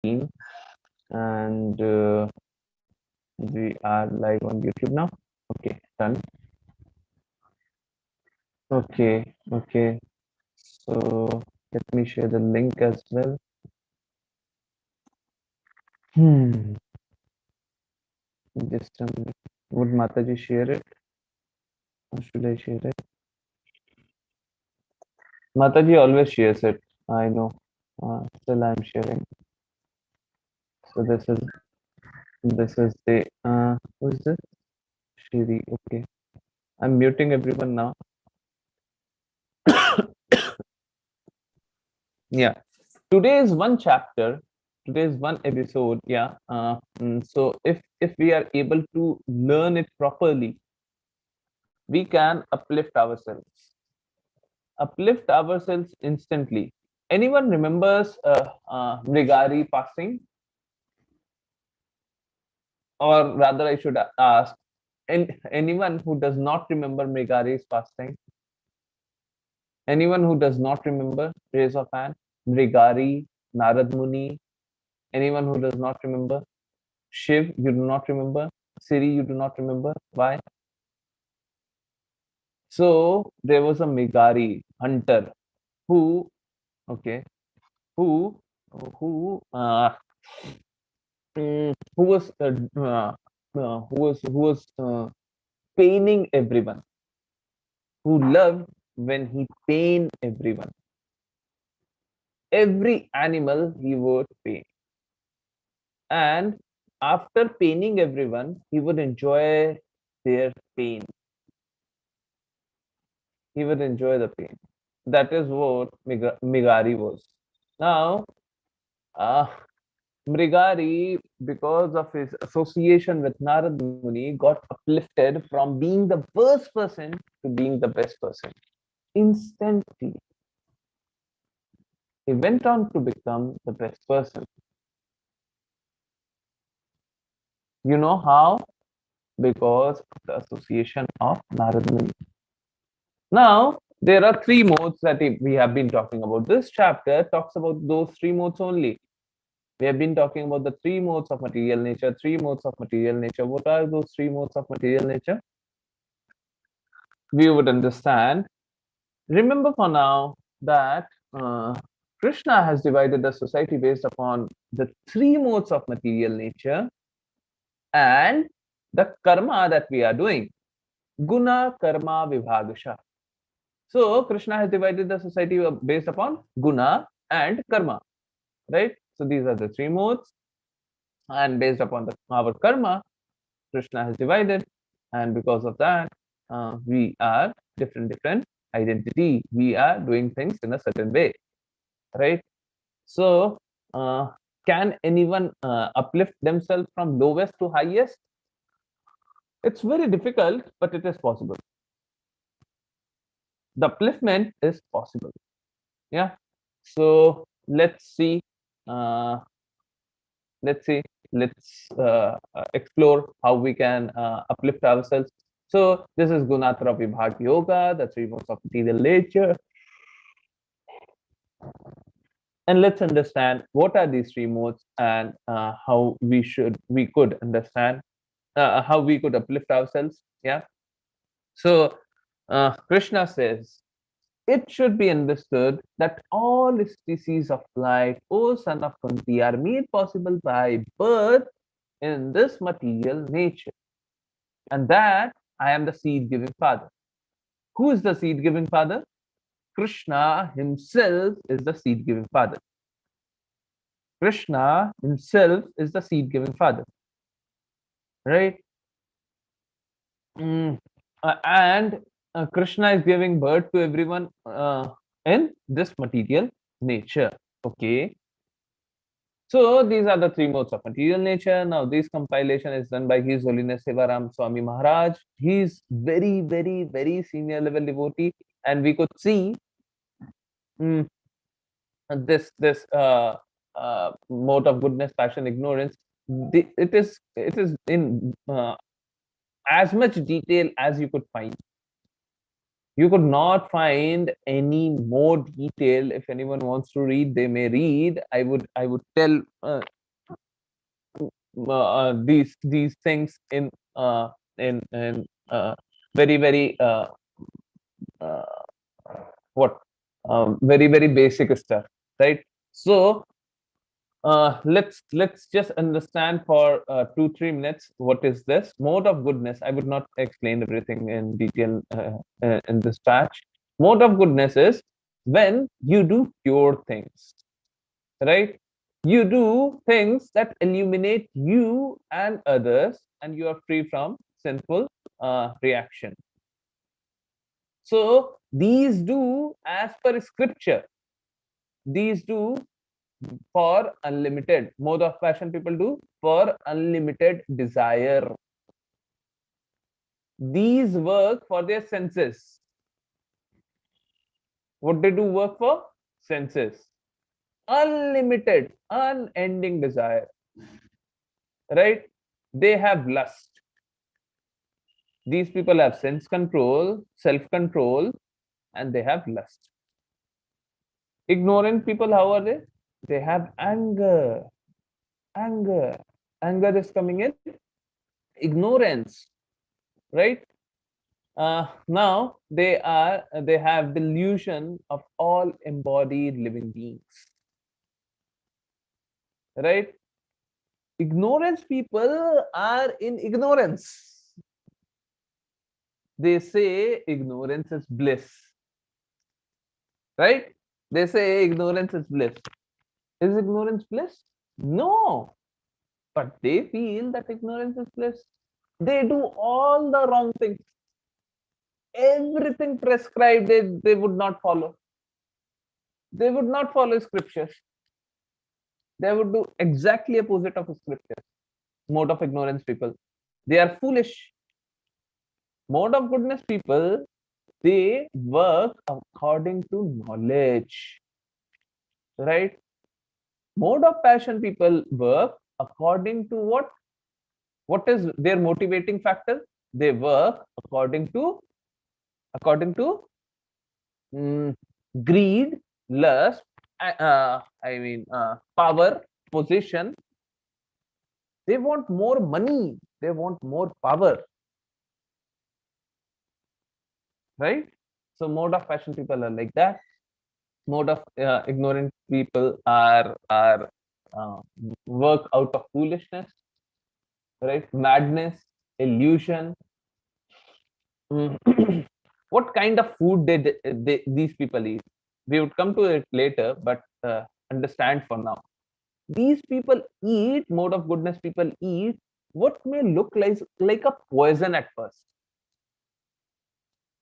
and we are live on YouTube now. Okay, done. Okay. So let me share the link as well. Hmm. Just a minute. Would Mataji share it? Or should I share it? Mataji always shares it. I know. Still, I'm sharing. So this is the who is this? Shiri. Okay. I'm muting everyone now. Yeah. Today is one chapter. Today is one episode. Yeah. So if we are able to learn it properly, we can uplift ourselves instantly. Anyone remembers Mrigari passing, or rather, I should ask, anyone who does not remember Mrigari's passing? Anyone who does not remember, raise of hand. Mrigari, Narad Muni. Anyone who does not remember? Shiv, you do not remember. Siri, you do not remember. Why? So there was a Mrigari hunter who, okay, who, who was paining everyone, who loved when he pained everyone. Every animal he would pain, and after paining everyone, he would enjoy their pain. He would enjoy the pain. That is what Migari was. Now, uh, Mrigari, because of his association with Narad Muni, got uplifted from being the worst person to being the best person. Instantly, he went on to become the best person. You know how? Because of the association of Narad Muni. Now, there are three modes that we have been talking about. This chapter talks about those three modes only. We have been talking about the three modes of material nature, three modes of material nature. What are those three modes of material nature? We would understand. Remember for now that Krishna has divided the society based upon the three modes of material nature and the karma that we are doing. Guna karma vibhagasha. So Krishna has divided the society based upon guna and karma, right? So these are the three modes, and based upon our karma, Krishna has divided, and because of that, we are different identity. We are doing things in a certain way, right? So, can anyone uplift themselves from lowest to highest? It's very difficult, but it is possible. The upliftment is possible. Yeah. So let's see. Uh, let's see. Let's explore how we can uplift ourselves. So this is Gunatra Vibhag Yoga, the three modes of material nature. And let's understand what are these three modes and how we could understand how we could uplift ourselves. Yeah. So Krishna says, it should be understood that all species of life, O son of Kunti, are made possible by birth in this material nature, and that I am the seed giving father. Who is the seed giving father? Krishna himself is the seed giving father. Krishna himself is the seed giving father, right? Mm, and Krishna is giving birth to everyone in this material nature. Okay. So these are the three modes of material nature. Now, this compilation is done by His Holiness Sivaram Swami Maharaj. He is very senior level devotee, and we could see mm, this mode of goodness, passion, ignorance. It is in as much detail as you could find. You could not find any more detail. If anyone wants to read, they may read. I would tell these things in very very uh, what very basic stuff, right? So let's just understand for 2-3 minutes what is this mode of goodness. I would not explain everything in detail in this batch. Mode of goodness is when you do pure things, right? You do things that illuminate you and others, and you are free from sinful reaction. So these do as per scripture. These do for unlimited. Mode of passion people do for unlimited desire. These work for their senses. What they do work for? Senses. Unlimited, unending desire. Right? They have lust. These people have sense control, self control, and they have lust. Ignorant people, how are they? They have anger. Anger. Anger is coming in ignorance, right? Now they have delusion of all embodied living beings, right? Ignorance people are in ignorance. They say ignorance is bliss, right? They say ignorance is bliss. Is ignorance bliss? No, but they feel that ignorance is bliss. They do all the wrong things. Everything prescribed, they would not follow. They would not follow scriptures. They would do exactly opposite of scriptures. Mode of ignorance people, they are foolish. Mode of goodness people, they work according to knowledge, right? Mode of passion people work according to what is their motivating factor. They work according to mm, greed, lust, power, position. They want more money, they want more power, right? So mode of passion people are like that. Mode of ignorant people are uh, work out of foolishness, right? Madness, illusion. Mm. What kind of food these people eat? We would come to it later, but understand for now. These people eat, mode of goodness people eat what may look like a poison at first.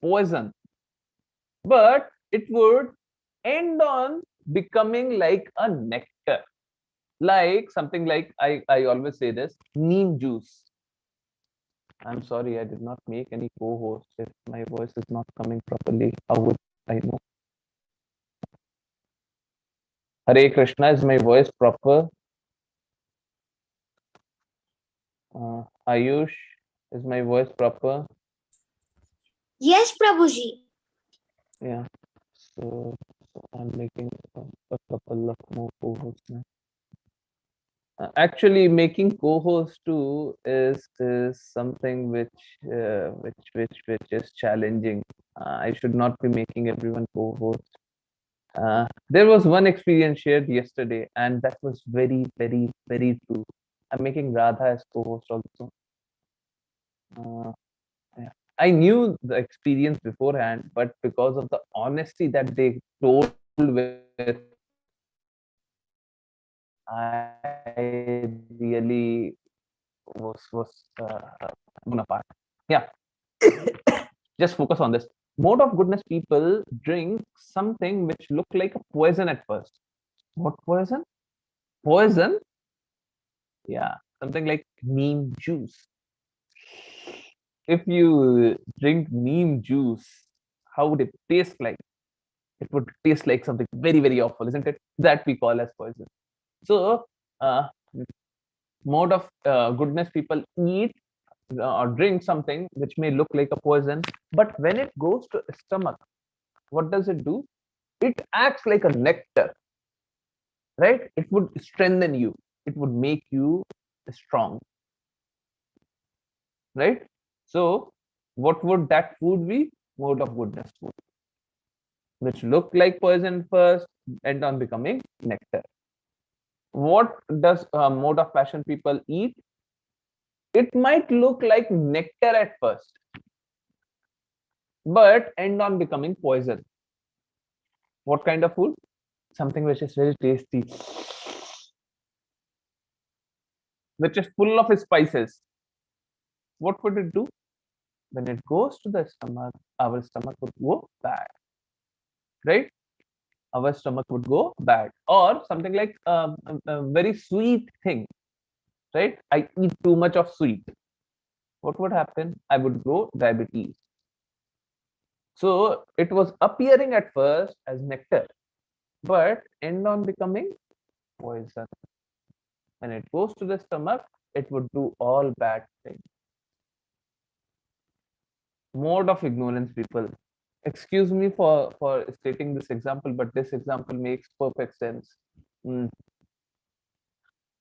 Poison. But it would end on becoming like a nectar. Like something like I always say this, neem juice. I'm sorry, I did not make any co-host. If my voice is not coming properly, how would I know? Hare Krishna, is my voice proper? Ayush, is my voice proper? Yes, Prabhuji. Yeah. So I'm making a couple of more co-hosts now. Actually, making co-host too is something which is challenging. I should not be making everyone co-host. There was one experience shared yesterday, and that was very true. I'm making Radha as co-host also. Uh, yeah. I knew the experience beforehand, but because of the honesty that they told with, I really was blown apart. Yeah, just focus on this. Mode of goodness people drink something which look like a poison at first. What poison? Poison? Yeah, something like neem juice. If you drink neem juice, how would it taste like? It would taste like something very awful, isn't it? That we call as poison. So, uh, mode of goodness people eat or drink something which may look like a poison, but when it goes to stomach, what does it do? It acts like a nectar, right? It would strengthen you, it would make you strong, right? So what would that food be? Mode of goodness food, which look like poison first, end on becoming nectar. What does mode of passion people eat? It might look like nectar at first, but end on becoming poison. What kind of food? Something which is very tasty, which is full of spices. What would it do? When it goes to the stomach, our stomach would go bad, right? Our stomach would go bad. Or something like a very sweet thing, right? I eat too much of sweet. What would happen? I would grow diabetes. So it was appearing at first as nectar, but end on becoming poison. When it goes to the stomach, it would do all bad things. Mode of ignorance, people. Excuse me for stating this example, but this example makes perfect sense. Mm.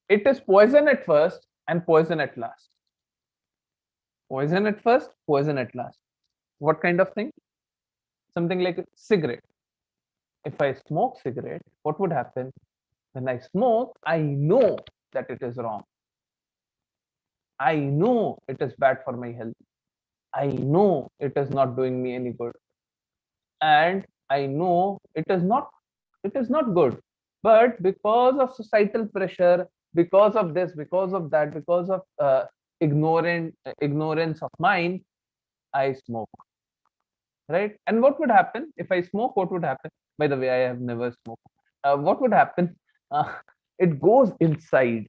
It is poison at first and poison at last. Poison at first, poison at last. What kind of thing? Something like a cigarette. If I smoke cigarette, what would happen? When I smoke, I know that it is wrong. I know it is bad for my health. I know it is not doing me any good. And I know it is not good. But because of societal pressure, because of this, because of that, because of ignorance of mine, I smoke, right? And what would happen if I smoke? What would happen? By the way, I have never smoked. What would happen? Uh, it goes inside,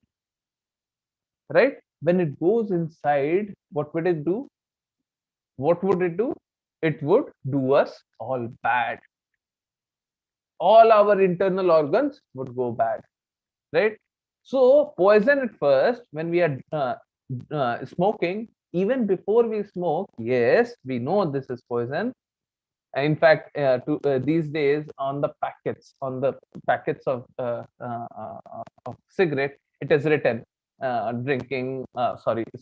right? When it goes inside, what would it do? What would it do? It would do us all bad. All our internal organs would go bad, right? So poison at first, when we are smoking, even before we smoke, yes, we know this is poison. In fact, these days on the packets of cigarette, it is written,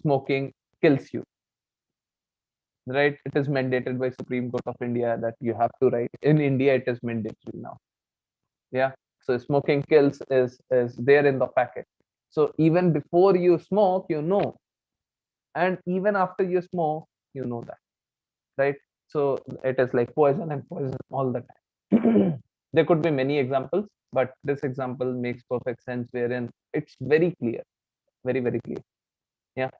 smoking kills you, right? It is mandated by Supreme Court of India that you have to write. In India, it is mandatory now. Yeah. So smoking kills is there in the packet. So even before you smoke, you know, and even after you smoke, you know that, right? So it is like poison and poison all the time. There could be many examples, but this example makes perfect sense, wherein it's very clear, very, very clear. Yeah.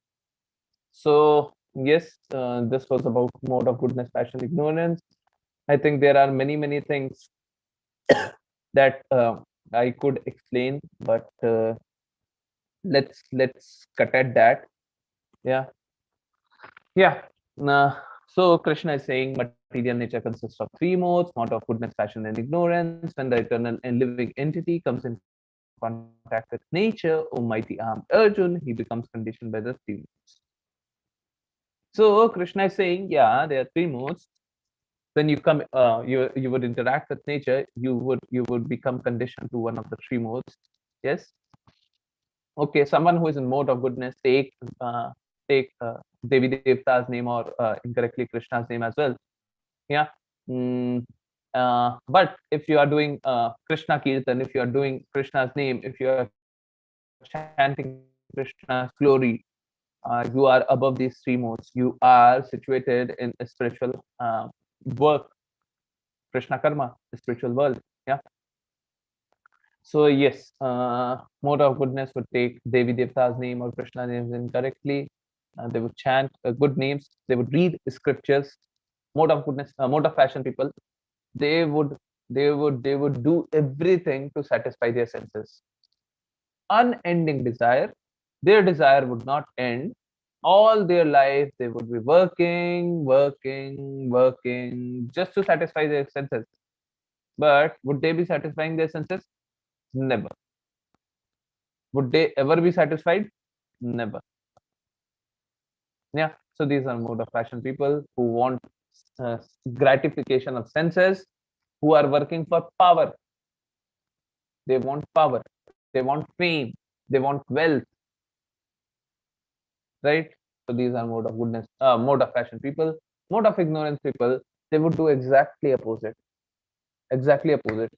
So yes, this was about mode of goodness, passion, ignorance. I think there are many, many things that I could explain, but let's cut at that. Yeah. Yeah. Uh, so Krishna is saying material nature consists of three modes: mode of goodness, passion, and ignorance. When the eternal and living entity comes in contact with nature, O mighty armed Arjun, he becomes conditioned by the three modes. So Krishna is saying, yeah, there are three modes. When you come, you would interact with nature, you would become conditioned to one of the three modes. Yes. Okay, someone who is in mode of goodness, take Devi Devta's name, or incorrectly Krishna's name as well. Yeah. Mm, but if you are doing Krishna Kirtan, if you are doing Krishna's name, if you are chanting Krishna's glory, you are above these three modes. You are situated in a spiritual work, Krishna Karma, the spiritual world. Yeah. So yes, mode of goodness would take Devi Devta's name or Krishna names incorrectly. They would chant good names. They would read scriptures. Mode of goodness, mode of fashion people. They would, they would do everything to satisfy their senses. Unending desire. Their desire would not end. All their life, they would be working, working, working, just to satisfy their senses. But would they be satisfying their senses? Never. Would they ever be satisfied? Never. Yeah. So these are mode of passion people who want uh, gratification of senses, who are working for power. They want power. They want fame. They want wealth. Right. So these are mode of goodness, mode of passion people. Mode of ignorance people, they would do exactly opposite. Exactly opposite.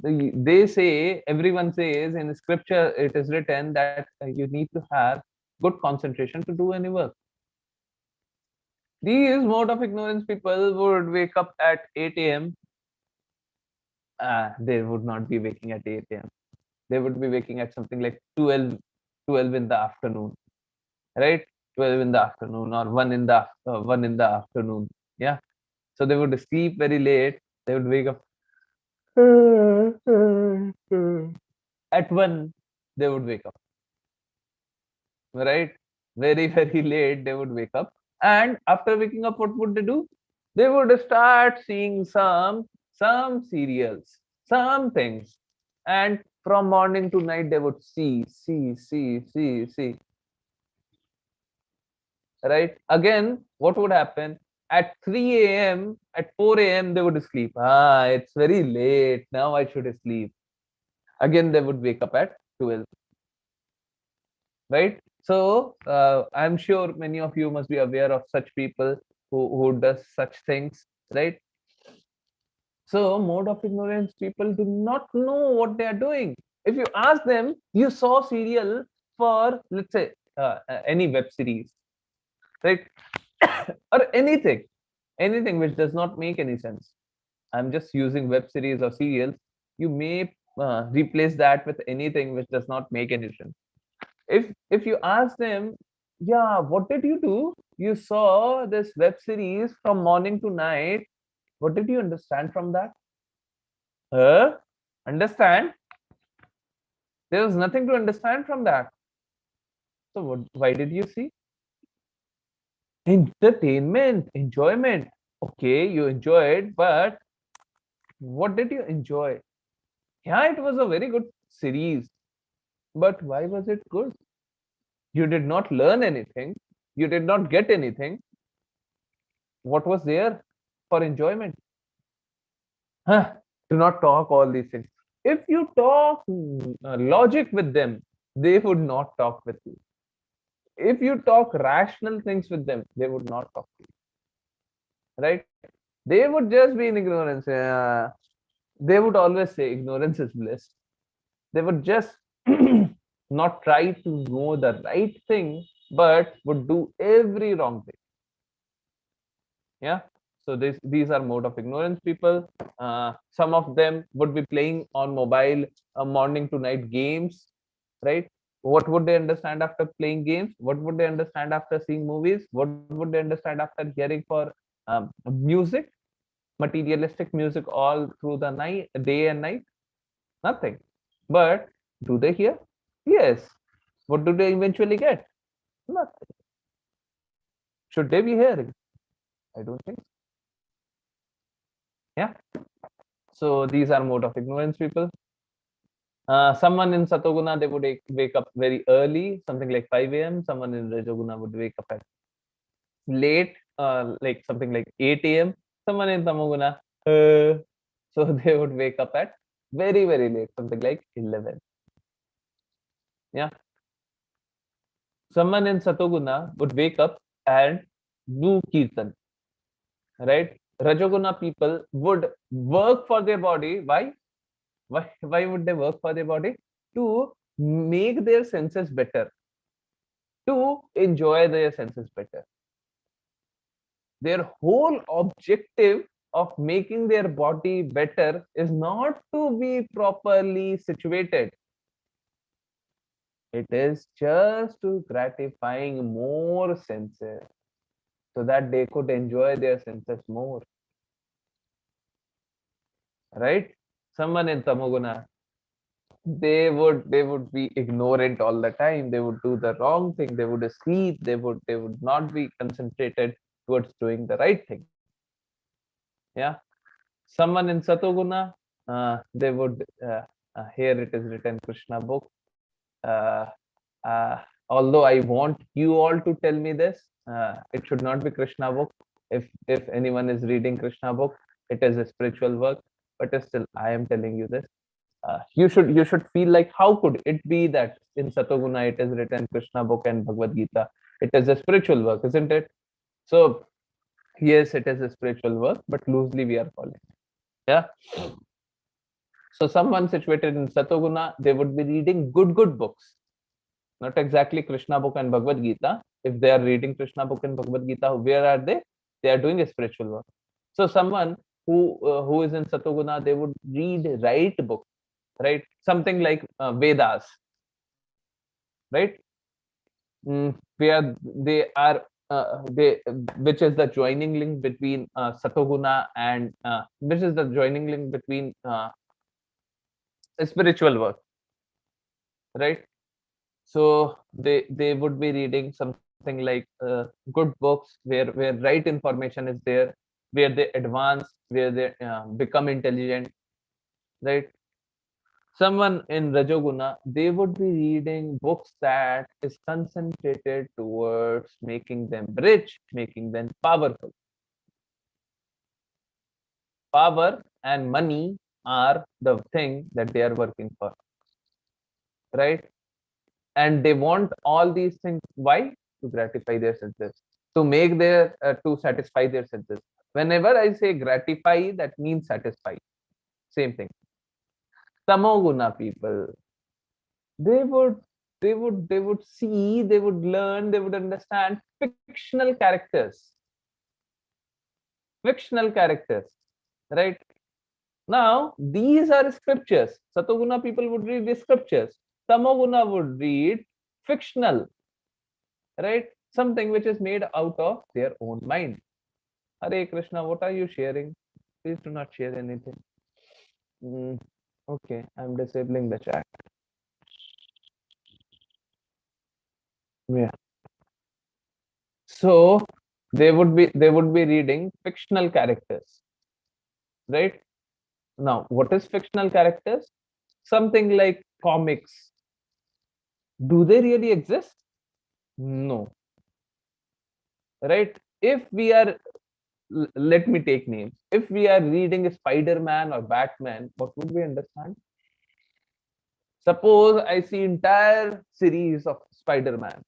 They say, everyone says in scripture, it is written that you need to have good concentration to do any work. These mode of ignorance people would wake up at 8 a.m. They would not be waking at 8 a.m. They would be waking at something like 12 in the afternoon, right? 12 in the afternoon or 1 in the afternoon. Yeah. So they would sleep very late. They would wake up at 1. They would wake up, right? Very, very late. They would wake up. And after waking up, what would they do? They would start seeing some serials, some things. And from morning to night, they would see. Right? Again, what would happen? At 3 a.m., at 4 a.m., they would sleep. It's very late. Now I should sleep. Again, they would wake up at 12. Right? So I'm sure many of you must be aware of such people who does such things, right? So mode of ignorance people do not know what they are doing. If you ask them, you saw serial for, let's say, any web series, right? Or anything which does not make any sense. I'm just using web series or serials. You may replace that with anything which does not make any sense. If you ask them, yeah, what did you do? You saw this web series from morning to night. What did you understand from that? Understand? There was nothing to understand from that. So why did you see? Entertainment, enjoyment. Okay, you enjoyed, but what did you enjoy? Yeah, it was a very good series, but why was it good? You did not learn anything. You did not get anything. What was there for enjoyment? Huh, do not talk all these things. If you talk logic with them, they would not talk with you. If you talk rational things with them, they would not talk to you, right? They would just be in ignorance. They would always say ignorance is bliss. They would just not try to know the right thing, but would do every wrong thing. Yeah. So these are mode of ignorance people. Some of them would be playing on mobile morning to night games, right? What would they understand after playing games? What would they understand after seeing movies? What would they understand after hearing for music, materialistic music all through the night, day and night? Nothing. But do they hear? Yes. What do they eventually get? Nothing. Should they be hearing? I don't think. Yeah. So these are mode of ignorance people. Someone in Satoguna, they would wake up very early, something like 5 a.m. Someone in Rajoguna would wake up at late, like something like 8 a.m. Someone in Tamoguna, so they would wake up at very, very late, something like 11. Yeah. Someone in Satoguna would wake up and do Kirtan, right? Rajoguna people would work for their body. Why? Why would they work for their body? To make their senses better, to enjoy their senses better. Their whole objective of making their body better is not to be properly situated. It is just to gratifying more senses so that they could enjoy their senses more. Right? Someone in Tamoguna, they would be ignorant all the time. They would do the wrong thing. They would sleep. They would not be concentrated towards doing the right thing. Yeah. Someone in Satoguna, they would here it is written Krishna book. Uh, uh, Although I want you all to tell me this, it should not be Krishna book. If anyone is reading Krishna book, it is a spiritual work. But still, I am telling you this. You should feel like, how could it be that in Satoguna it is written Krishna book and Bhagavad Gita? It is a spiritual work, isn't it? So yes, it is a spiritual work, but loosely we are calling. Yeah. So someone situated in Satoguna, they would be reading good books, not exactly Krishna book and Bhagavad Gita. If they are reading Krishna book and Bhagavad Gita, where are they? They are doing a spiritual work. So someone who is in Satoguna, they would read right book, right? Something like Vedas, right? Where they are they which is the joining link between Satoguna and which is the joining link between spiritual work, right? So they would be reading something like good books where right information is there, where they advance, where they become intelligent, right? Someone in Rajoguna, they would be reading books that is concentrated towards making them rich, making them powerful. Power and money are the thing that they are working for, right? And they want all these things. Why? To gratify their senses, to make their to satisfy their senses. Whenever I say gratify, that means satisfy. Same thing. Tamoguna people, they would they would see, they would learn, they would understand fictional characters, right? Now these are scriptures. Satoguna people would read the scriptures. Tamoguna would read fictional, right? Something which is made out of their own mind. Hare Krishna, what are you sharing? Please do not share anything. Mm, okay, I'm disabling the chat. Yeah. So they would be reading fictional characters, right? Now, what is fictional characters? Something like comics. Do they really exist? No, right? If we are, let me take names. If we are reading Spider-Man or Batman, what would we understand? Suppose I see entire series of Spider-Man.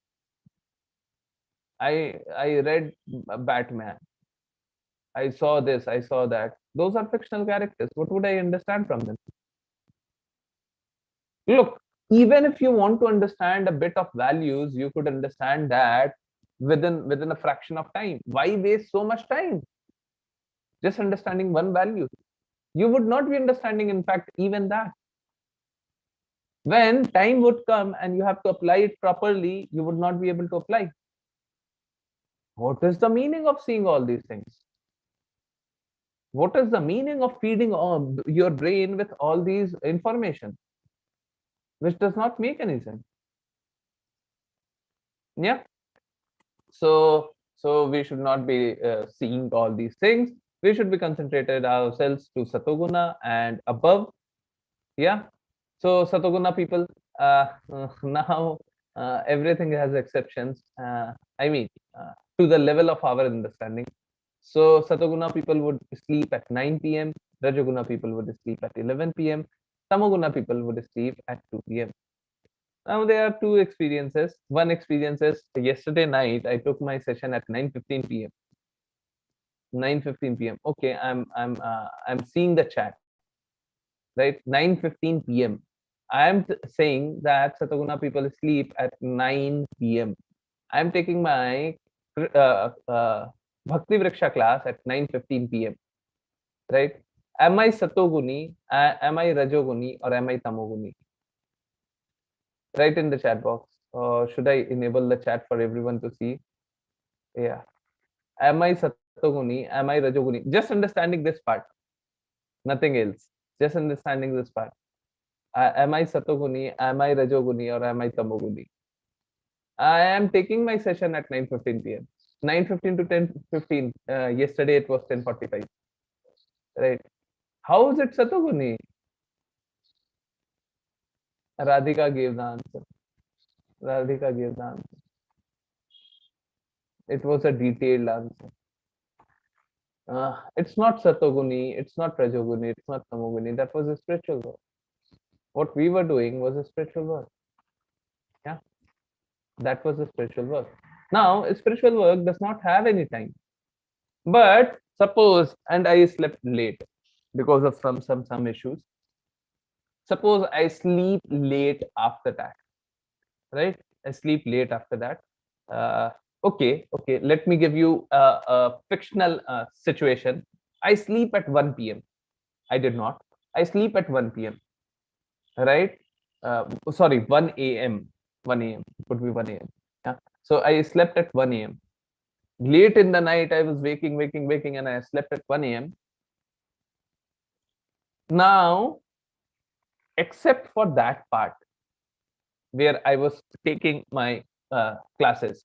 I read Batman. I saw this, I saw that. Those are fictional characters. What would I understand from them? Look, even if you want to understand a bit of values, you could understand that within a fraction of time. Why waste so much time just understanding one value? You would not be understanding, in fact, even that. When time would come and you have to apply it properly, you would not be able to apply. What is the meaning of seeing all these things? What is the meaning of feeding your brain with all these information, which does not make any sense? Yeah. So we should not be seeing all these things. We should be concentrated ourselves to Satoguna and above. Yeah. So Satoguna people, now everything has exceptions. I mean, to the level of our understanding. So Satoguna people would sleep at 9 p.m. Rajoguna people would sleep at 11 p.m. Tamoguna people would sleep at 2 p.m. Now there are two experiences. One experience is yesterday night I took my session at 9:15 p.m. 9:15 p.m. Okay, I'm seeing the chat, right? 9:15 p.m. I'm saying that Satoguna people sleep at 9 p.m. I'm taking my Bhakti Vriksha class at 9:15 p.m. Right? Am I Satoguni? Am I Rajoguni? Or am I Tamoguni? Write in the chat box. Or should I enable the chat for everyone to see? Yeah. Am I Satoguni? Am I Rajoguni? Just understanding this part, nothing else. Just understanding this part. Am I Satoguni? Am I Rajoguni? Or am I Tamoguni? I am taking my session at 9:15 p.m. 9:15 to 10:15. Yesterday it was 10:45. Right? How is it Satoguni? Radhika gave the answer. Radhika gave the answer. It was a detailed answer. It's not Satoguni, it's not Rajoguni, it's not Tamoguni. That was a spiritual work. What we were doing was a spiritual work. Yeah, that was a spiritual work. Now, a spiritual work does not have any time. But suppose, and I slept late because of some issues. Suppose I sleep late after that, right? I sleep late after that. Uh, okay. Let me give you a fictional situation. I sleep at 1 p.m. I did not. I sleep at 1 p.m. Right? Sorry, 1 a.m. 1 a.m. Could be 1 a.m. Yeah. So I slept at 1 a.m. Late in the night, I was waking, and I slept at 1 a.m. Now, except for that part where I was taking my classes,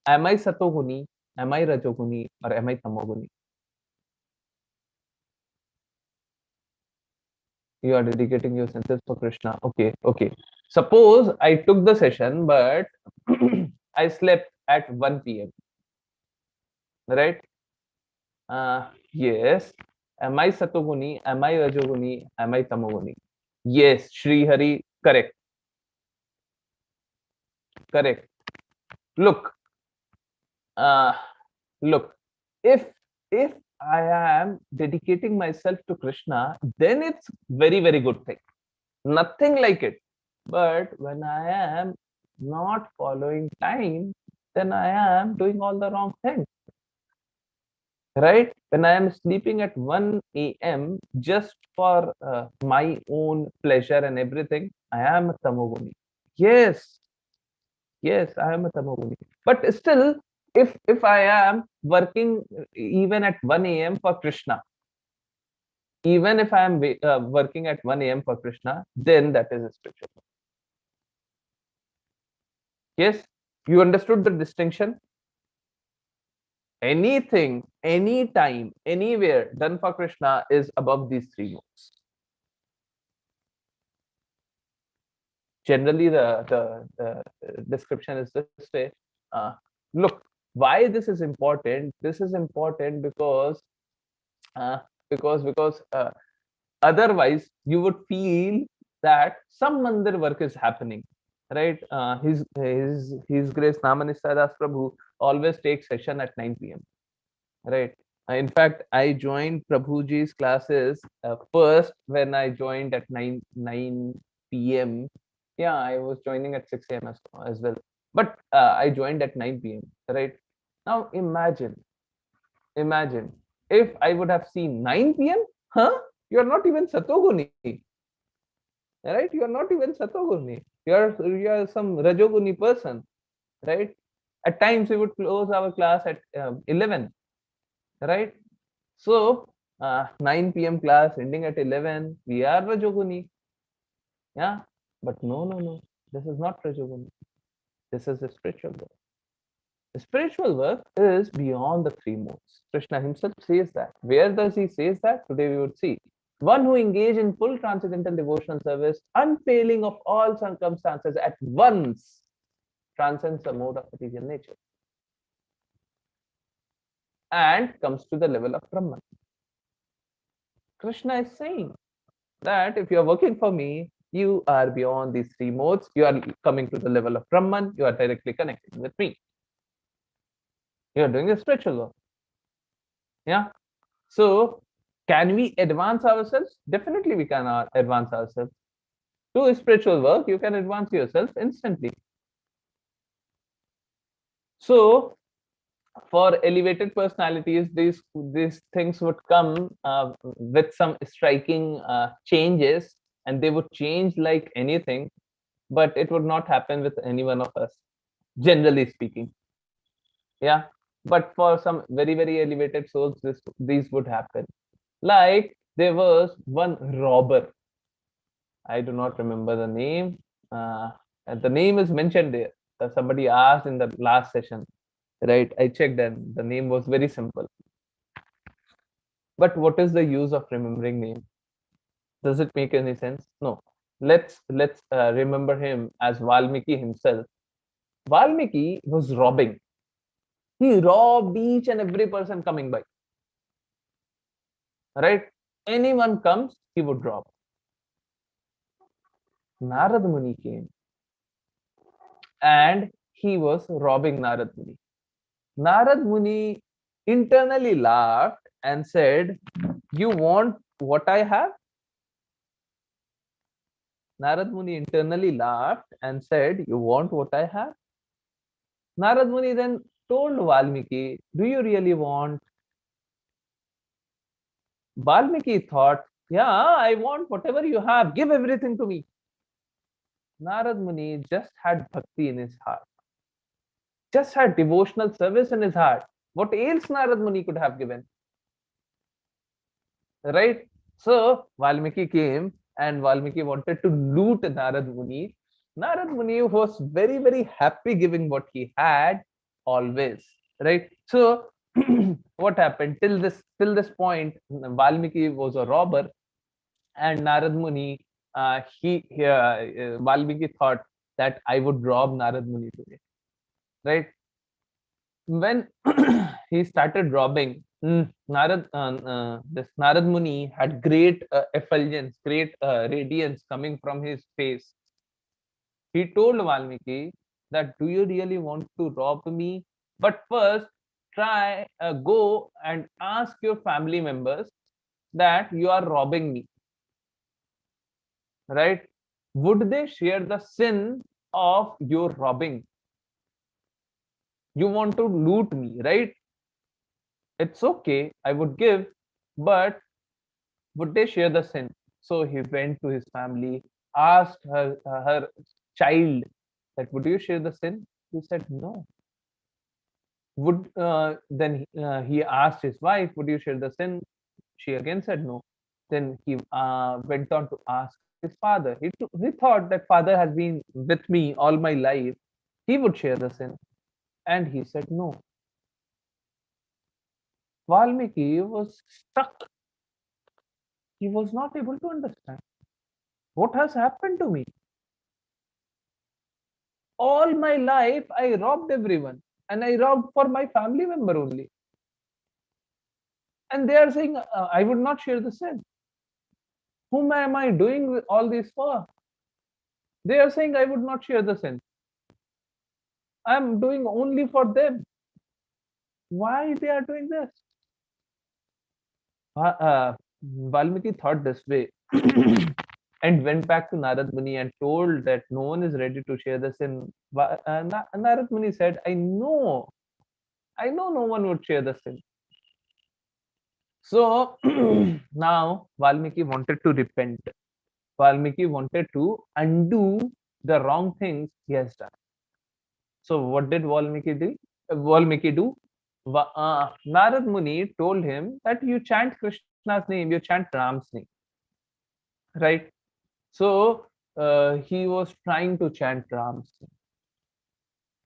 am I Satoguni? Am I Rajoguni? Or am I Tamoguni? You are dedicating your senses for Krishna. Okay. Suppose I took the session, but I slept at 1 p.m. Right? Yes. Am I Satoguni? Am I Rajoguni? Am I Tamoguni? Yes, Shri Hari, correct. Correct. Look, uh, look. If I am dedicating myself to Krishna, then it's very good thing. Nothing like it. But when I am not following time, then I am doing all the wrong things. Right? When I am sleeping at 1 a.m. just for my own pleasure and everything, I am a tamoguni. Yes, yes, I am a tamoguni. But still, if I am working even at 1 a.m. for Krishna, even if I am working at 1 a.m. for Krishna, then that is a spiritual. Yes, you understood the distinction. Anything, anytime, anywhere done for Krishna is above these three modes. Generally, the description is this way. Look, why this is important? This is important uh, because otherwise you would feel that some mandir work is happening, right? His Grace Namanista Das Prabhu always takes session at 9 p.m. Right. In fact, I joined Prabhuji's classes first when I joined at 9 p.m. Yeah, I was joining at 6 a.m. as well. But I joined at 9 p.m. Right. Now imagine if I would have seen 9 p.m. Huh? You are not even Satoguni. Right? You are not even Satoguni. You are some Rajoguni person. Right? At times we would close our class at 11. Right? So 9 p.m. class ending at 11, we are Rajoguni. Yeah. But no. This is not Rajoguni. This is the spiritual work. The spiritual work is beyond the three modes. Krishna himself says that. Where does he says that? Today we would see. One who engage in full transcendental devotional service, unfailing of all circumstances at once, transcends the mode of material nature and comes to the level of Brahman. Krishna is saying that if you are working for me, you are beyond these three modes. You are coming to the level of Brahman. You are directly connected with me. You are doing a spiritual work. Yeah. So, can we advance ourselves? Definitely, we can advance ourselves. Do spiritual work, you can advance yourself instantly. So, for elevated personalities, these things would come with some striking changes, and they would change like anything, but it would not happen with any one of us, generally speaking. Yeah, but for some very elevated souls, these would happen. Like there was one robber. I do not remember the name. And the name is mentioned there. Somebody asked in the last session, right? I checked and the name was very simple. But what is the use of remembering name? Does it make any sense? No. Let's remember him as Valmiki himself. Valmiki was robbing. He robbed each and every person coming by. Right? Anyone comes, he would rob. Narad Muni came and he was robbing Narad Muni. Narad Muni internally laughed and said, "You want what I have?" Narad Muni internally laughed and said, "You want what I have?" Narad Muni then told Valmiki, "Do you really want?" Valmiki thought, "Yeah, I want whatever you have. Give everything to me." Narad Muni just had bhakti in his heart, just had devotional service in his heart. What else Narad Muni could have given? Right? So Valmiki came and Valmiki wanted to loot Narad Muni. Narad Muni was very, very happy giving what he had always. Right? So what happened till this point, Valmiki was a robber, and Narad Muni, Valmiki thought that I would rob Narad Muni today. Right? When he started robbing, this Narad Muni had great effulgence, great radiance coming from his face. He told Valmiki that, "Do you really want to rob me? But first, go and ask your family members that you are robbing me, right? Would they share the sin of your robbing? You want to loot me, right? It's okay, I would give, but would they share the sin?" So he went to his family, asked her child that, "Would you share the sin?" He said no. Would Then he asked his wife, "Would you share the sin?" She again said no. Then he went on to ask his father. He thought that father has been with me all my life. He would share the sin, and he said no. Valmiki was stuck. He was not able to understand what has happened to me. All my life I robbed everyone, and I robbed for my family member only, and they are saying I would not share the sin. Whom am I doing all this for? They are saying I would not share the sin. I am doing only for them. Why they are doing this? Valmiki thought this way and went back to Narad Muni and told that no one is ready to share the sin. Narad Muni said, I know no one would share the sin. So now Valmiki wanted to repent. Valmiki wanted to undo the wrong things he has done. So what did Valmiki do? Narad Muni told him that you chant Krishna's name, you chant Ram's name, right? So he was trying to chant Ram's name,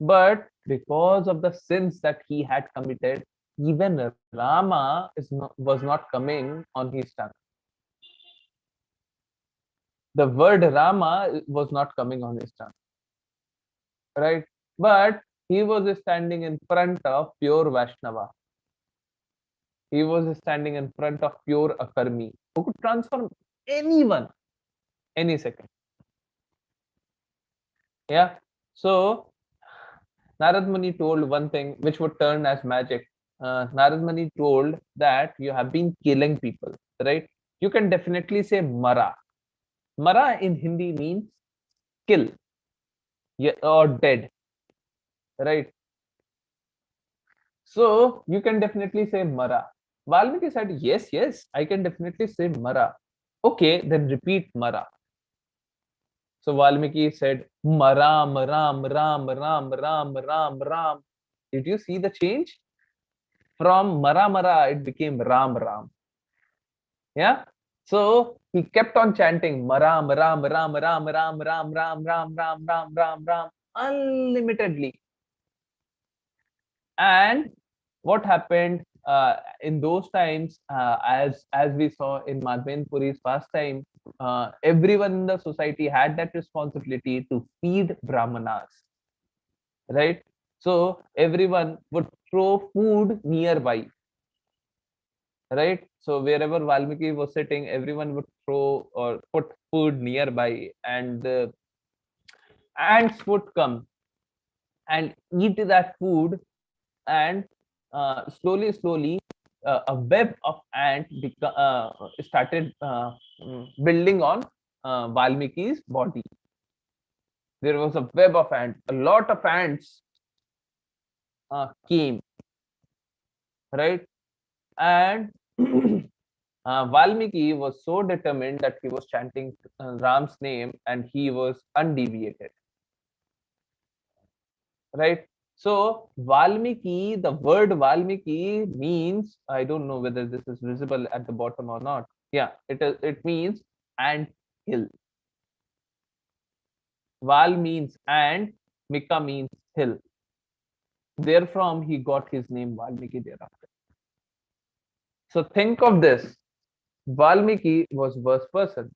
but because of the sins that he had committed, even Rama was not coming on his tongue. The word Rama was not coming on his tongue, right? But he was standing in front of pure Vaishnava. He was standing in front of pure Akarmi who could transform anyone any second. Yeah. So Narad Muni told one thing which would turn as magic. Narad Muni told that you have been killing people, right? You can definitely say Mara. Mara in Hindi means kill, yeah, or dead, right? So you can definitely say Mara. Valmiki said, yes, yes, I can definitely say Mara. Okay, then repeat Mara. So Valmiki said, Maram, Ram, Ram, Ram, Ram, Ram, Ram. Did you see the change? From Mara Mara, it became Ram Ram. Yeah. So he kept on chanting Maram, Ram, Ram, Ram, Ram, Ram, Ram, Ram, Ram, Ram, Ram, Ram, unlimitedly. And what happened? in those times, as we saw in Madhven Puri's pastime, everyone in the society had that responsibility to feed brahmanas, right? So everyone would throw food nearby, right? So wherever Valmiki was sitting, everyone would throw or put food nearby, and the ants would come and eat that food, and slowly, a web of ant started building on Valmiki's body. There was a web of ants. A lot of ants came, right? And Valmiki was so determined that he was chanting Ram's name, and he was undeviated, right? So Valmiki, the word Valmiki means, I don't know whether this is visible at the bottom or not. Yeah, it means ant hill. Val means ant, Mika means hill. Therefrom he got his name Valmiki thereafter. So think of this. Valmiki was worst person.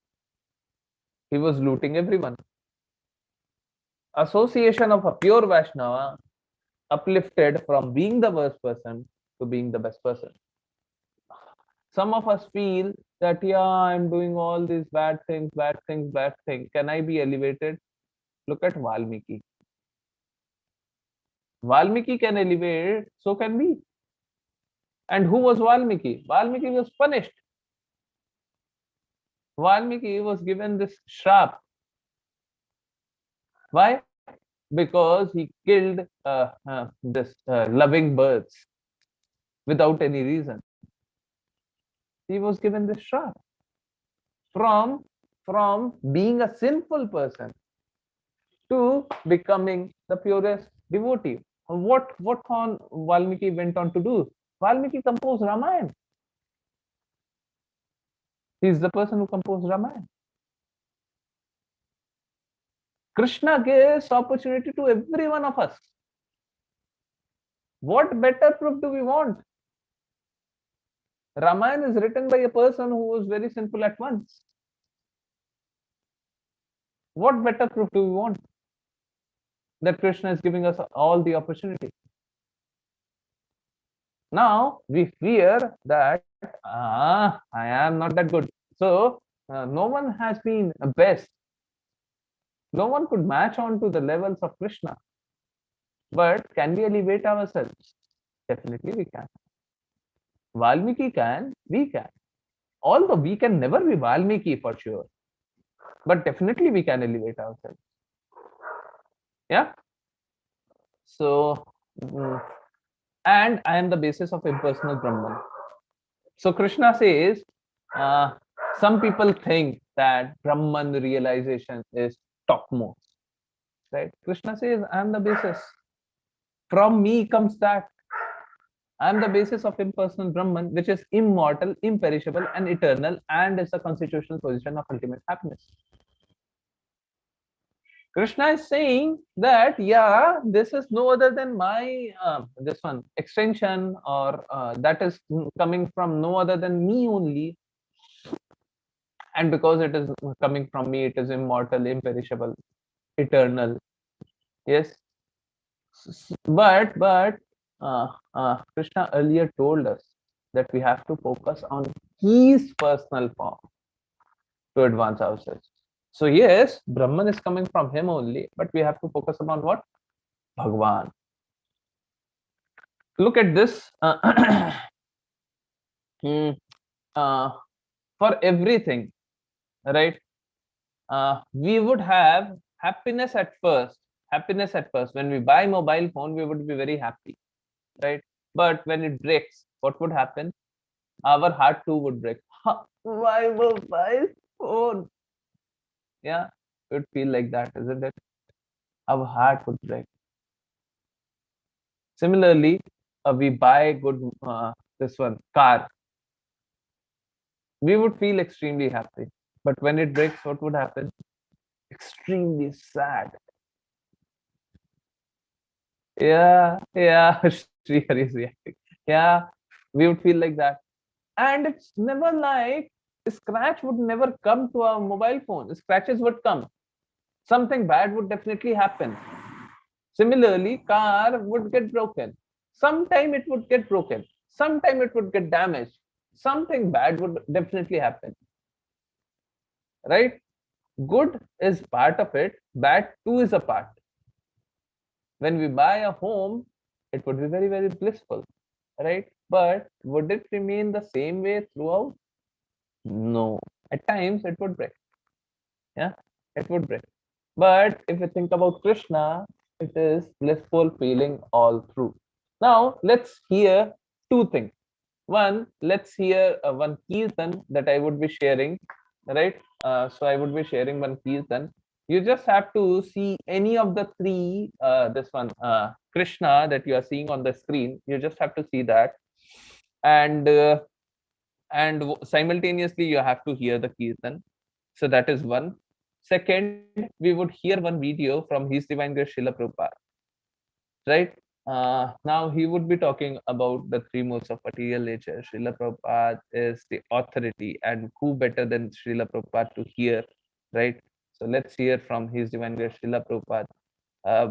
He was looting everyone. Association of a pure Vaishnava uplifted from being the worst person to being the best person. Some of us feel that, yeah, I'm doing all these bad things. Can I be elevated? Look at Valmiki. Valmiki can elevate, so can we. And who was Valmiki? Valmiki was punished. Valmiki was given this shrap. Why? Because he killed this loving birds without any reason. He was given this shrap from being a sinful person to becoming the purest devotee. What on Valmiki went on to do? Valmiki composed Ramayana. He is the person who composed Ramayana. Krishna gives opportunity to every one of us. What better proof do we want? Ramayana is written by a person who was very sinful at once. What better proof do we want? That Krishna is giving us all the opportunity. Now we fear that I am not that good. So no one has been best. No one could match on to the levels of Krishna. But can we elevate ourselves? Definitely we can. Valmiki can, we can. Although we can never be Valmiki for sure. But definitely we can elevate ourselves. Yeah. So, and I am the basis of impersonal Brahman. So Krishna says, uh, some people think that Brahman realization is topmost, right? Krishna says, I am the basis. From me comes that. I am the basis of impersonal Brahman, which is immortal, imperishable, and eternal, and is the constitutional position of ultimate happiness. Krishna is saying that, yeah, this is no other than my this one extension, or that is coming from no other than me only, and because it is coming from me, it is immortal, imperishable, eternal. Yes, but Krishna earlier told us that we have to focus on his personal form to advance ourselves. So yes, Brahman is coming from him only, but we have to focus upon what? Bhagwan. Look at this. Hmm, uh, for everything, right? We would have happiness at first. Happiness at first. When we buy mobile phone, we would be very happy, right? But when it breaks, what would happen? Our heart too would break. Why mobile phone? Yeah, it would feel like that, isn't it? Our heart would break. Similarly, we buy good this one car, we would feel extremely happy. But when it breaks, what would happen? Extremely sad. Yeah, Sri Hari is reacting. Yeah, We would feel like that. And it's never like scratch would never come to our mobile phone. Scratches would come. Something bad would definitely happen. Similarly, car would get broken. Sometime it would get broken. Sometime it would get damaged. Something bad would definitely happen, right? Good is part of it. Bad too is a part. When we buy a home, it would be very, very blissful, right? But would it remain the same way throughout? No. At times it would break. Yeah, it would break. But if you think about Krishna, it is blissful feeling all through. Now let's hear two things. One, let's hear one kirtan that I would be sharing, right? So I would be sharing one kirtan. You just have to see any of the three, this one, Krishna that you are seeing on the screen. You just have to see that, and simultaneously you have to hear the kirtan. So that is one. Second, we would hear one video from His Divine Grace Srila Prabhupada, right? Now he would be talking about the three modes of material nature. Srila Prabhupada is the authority, and who better than Srila Prabhupada to hear, right? So let's hear from His Divine Grace Srila Prabhupada.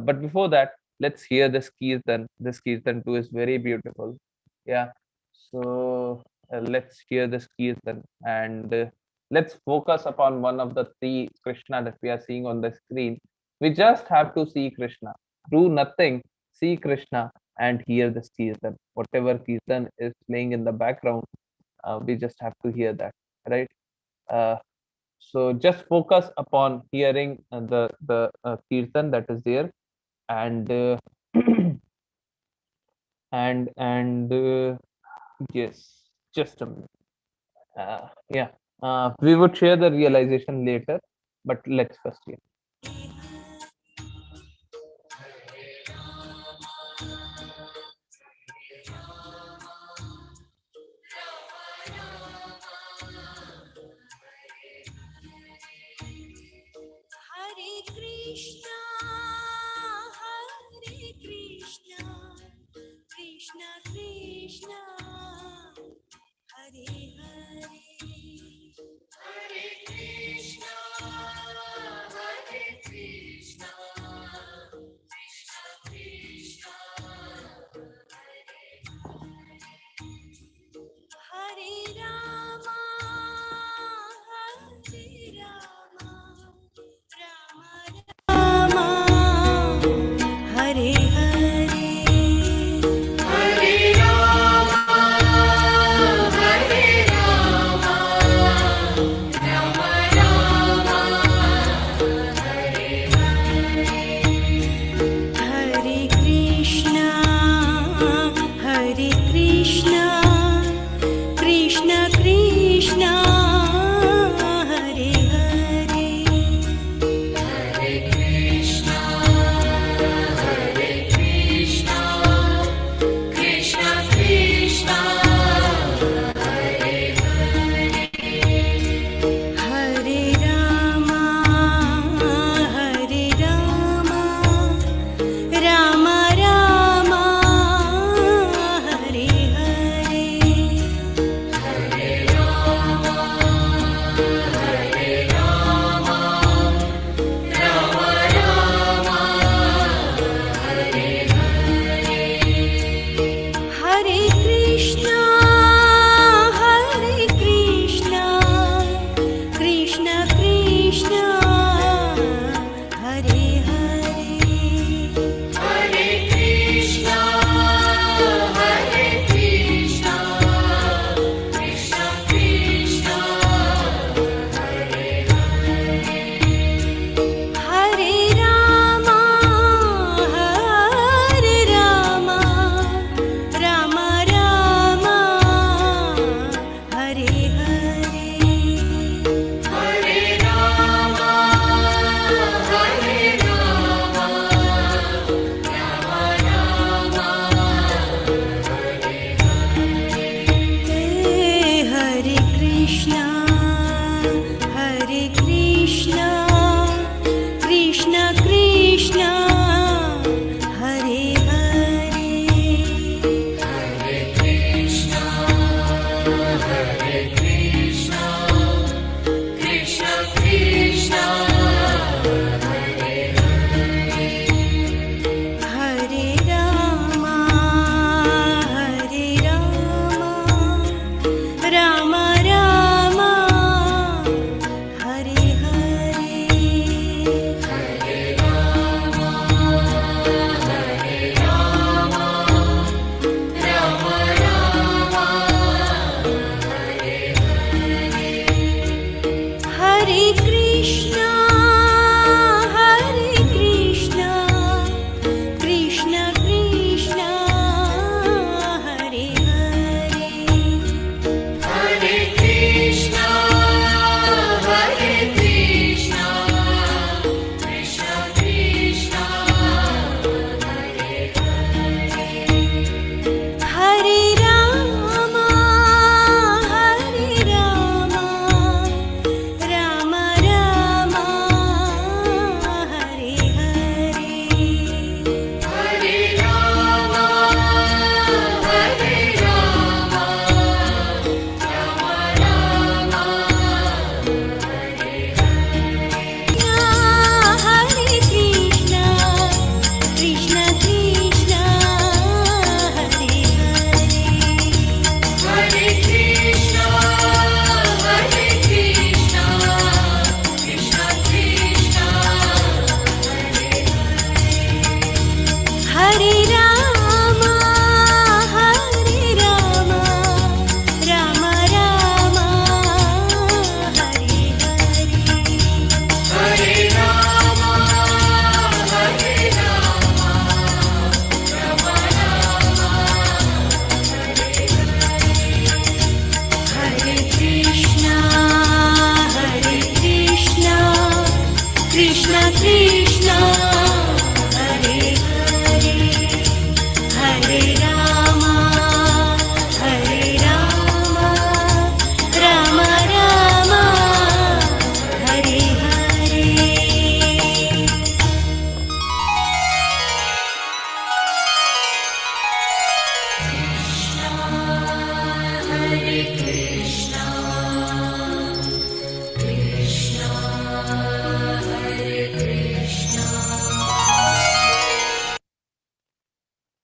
But before that, let's hear this kirtan. This kirtan too is very beautiful. Yeah. So let's hear this kirtan, and let's focus upon one of the three Krishna that we are seeing on the screen. We just have to see Krishna. Do nothing. See Krishna and hear this kirtan. Whatever kirtan is playing in the background, we just have to hear that, right? Uh, so just focus upon hearing the kirtan that is there, and and yes, just a minute. Yeah, we would share the realization later, but let's first hear. Hare Krishna, Hare Krishna, Krishna Krishna, Hare Hare, Hare Krishna,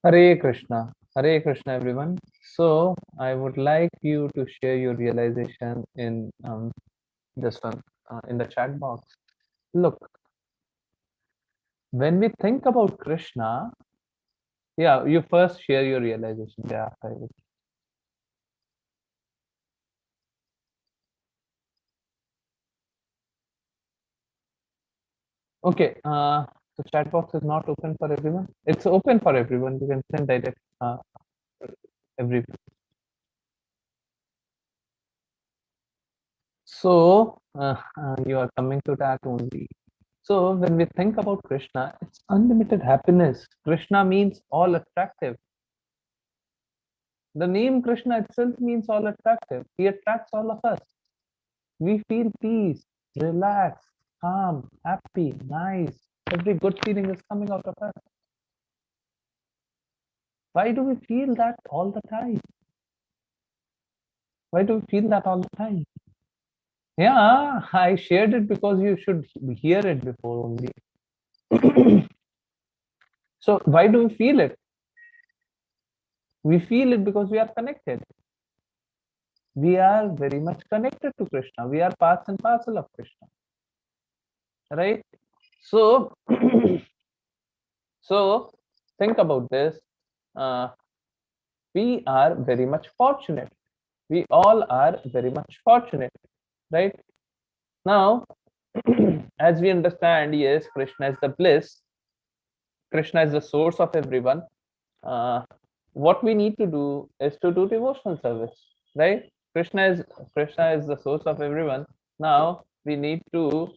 Hare Krishna, everyone. So I would like you to share your realization in this one in the chat box. Look, when we think about Krishna, yeah, you first share your realization. Yeah, I will. Okay. The chat box is not open for everyone. It's open for everyone. You can send direct every. So you are coming to that only. So when we think about Krishna, it's unlimited happiness. Krishna means all attractive. The name Krishna itself means all attractive. He attracts all of us. We feel peace, relaxed, calm, happy, nice. Every good feeling is coming out of us. Why do we feel that all the time? Why do we feel that all the time? Yeah, I shared it because you should hear it before only. So why do we feel it? We feel it because we are connected. We are very much connected to Krishna. We are parts and parcel of Krishna, right? So, so think about this. Uh, we are very much fortunate. We all are very much fortunate, right? Now, as we understand, yes, Krishna is the bliss. Krishna is the source of everyone. Uh, what we need to do is to do devotional service, right? Krishna is the source of everyone. Now we need to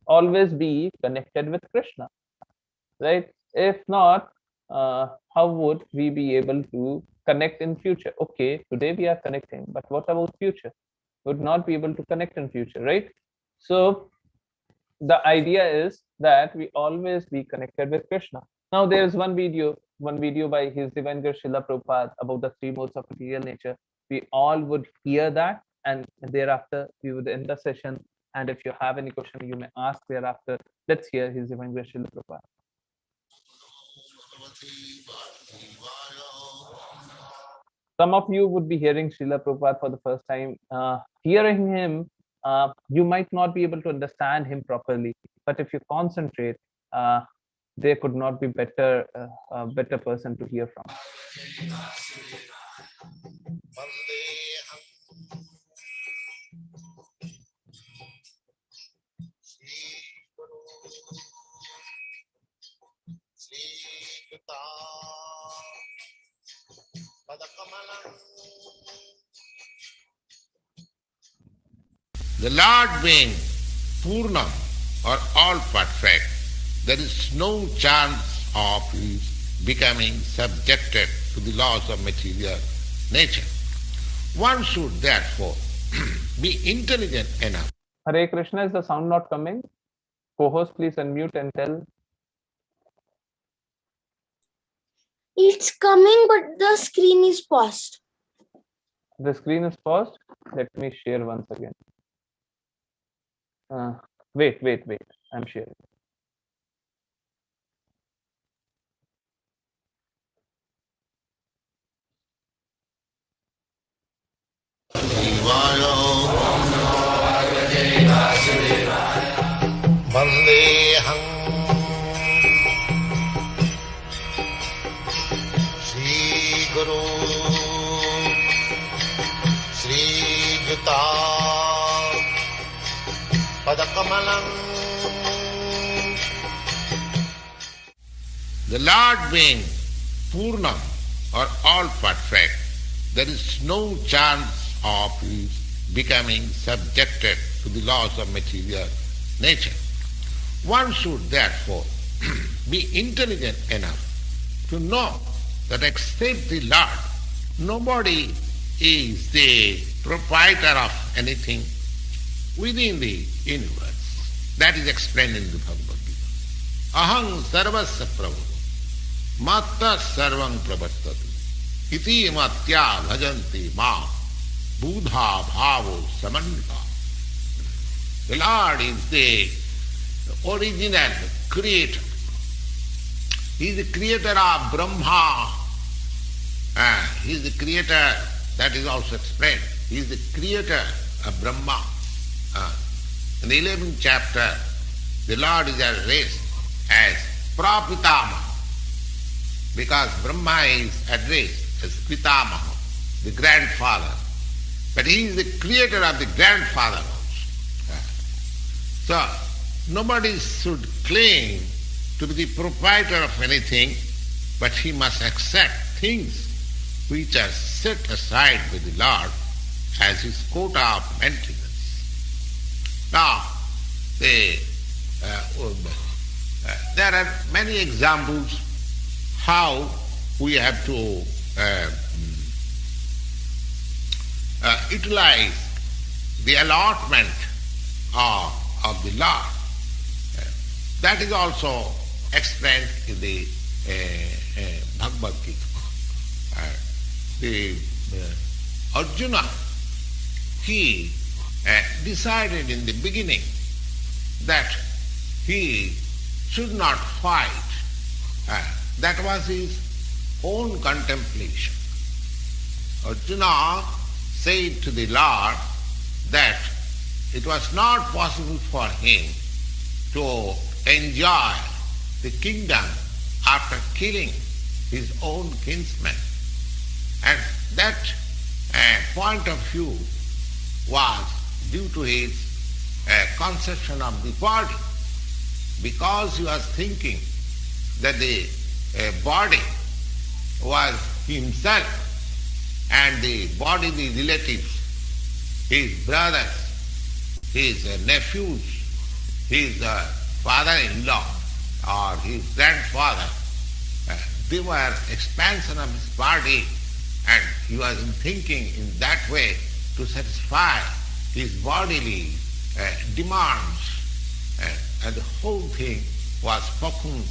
always be connected with Krishna, right? If not, how would we be able to connect in future? Okay, today we are connecting, but what about future? Would not be able to connect in future, right? So the idea is that we always be connected with Krishna. Now there is one video by His Divine Grace Srila Prabhupada about the three modes of material nature. We all would hear that, and thereafter we would end the session. And if you have any question, you may ask thereafter. Let's hear His Divine Grace Srila Prabhupada. Some of you would be hearing Srila Prabhupada for the first time. Hearing him, you might not be able to understand him properly, but if you concentrate, uh, there could not be better person to hear from. The Lord being Purnam or all perfect, there is no chance of his becoming subjected to the laws of material nature. One should therefore be intelligent enough. Hare Krishna, is the sound not coming? Co-host, please unmute and tell. It's coming, but the screen is paused. The screen is paused. Let me share once again. Wait. I'm sharing. Vandeham Shri Guru Shri Juta Padakamalam. The Lord being Purnam or all perfect, there is no chance of his becoming subjected to the laws of material nature. One should therefore be intelligent enough to know that except the Lord, nobody is the proprietor of anything within the universe. That is explained in the Bhagavad Gita. Aham sarvasya prabhu, matta sarvam pravartati, iti matya bhajanti ma, buddha bhavo samanta. The Lord is the original creator. He is the creator of Brahma. He is the creator, that is also explained. He is the creator of Brahma. In the 11th chapter, the Lord is addressed as Prapitamaha, because Brahma is addressed as Pitamaha, the grandfather. But he is the creator of the grandfather also. So, nobody should claim to be the proprietor of anything, but he must accept things which are set aside by the Lord as his quota of maintenance. Now, there are many examples how we have to utilize the allotment of the Lord. That is also explained in the Bhagavad Gita. Arjuna, he decided in the beginning that he should not fight. That was his own contemplation. Arjuna said to the Lord that it was not possible for him to enjoy the kingdom after killing his own kinsman. And that point of view was due to his conception of the body, because he was thinking that the body was himself, and the body, the relatives, his brothers, his nephews, his father-in-law or his grandfather, they were expansion of his body, and he was thinking in that way to satisfy his bodily demands. And the whole thing was spoken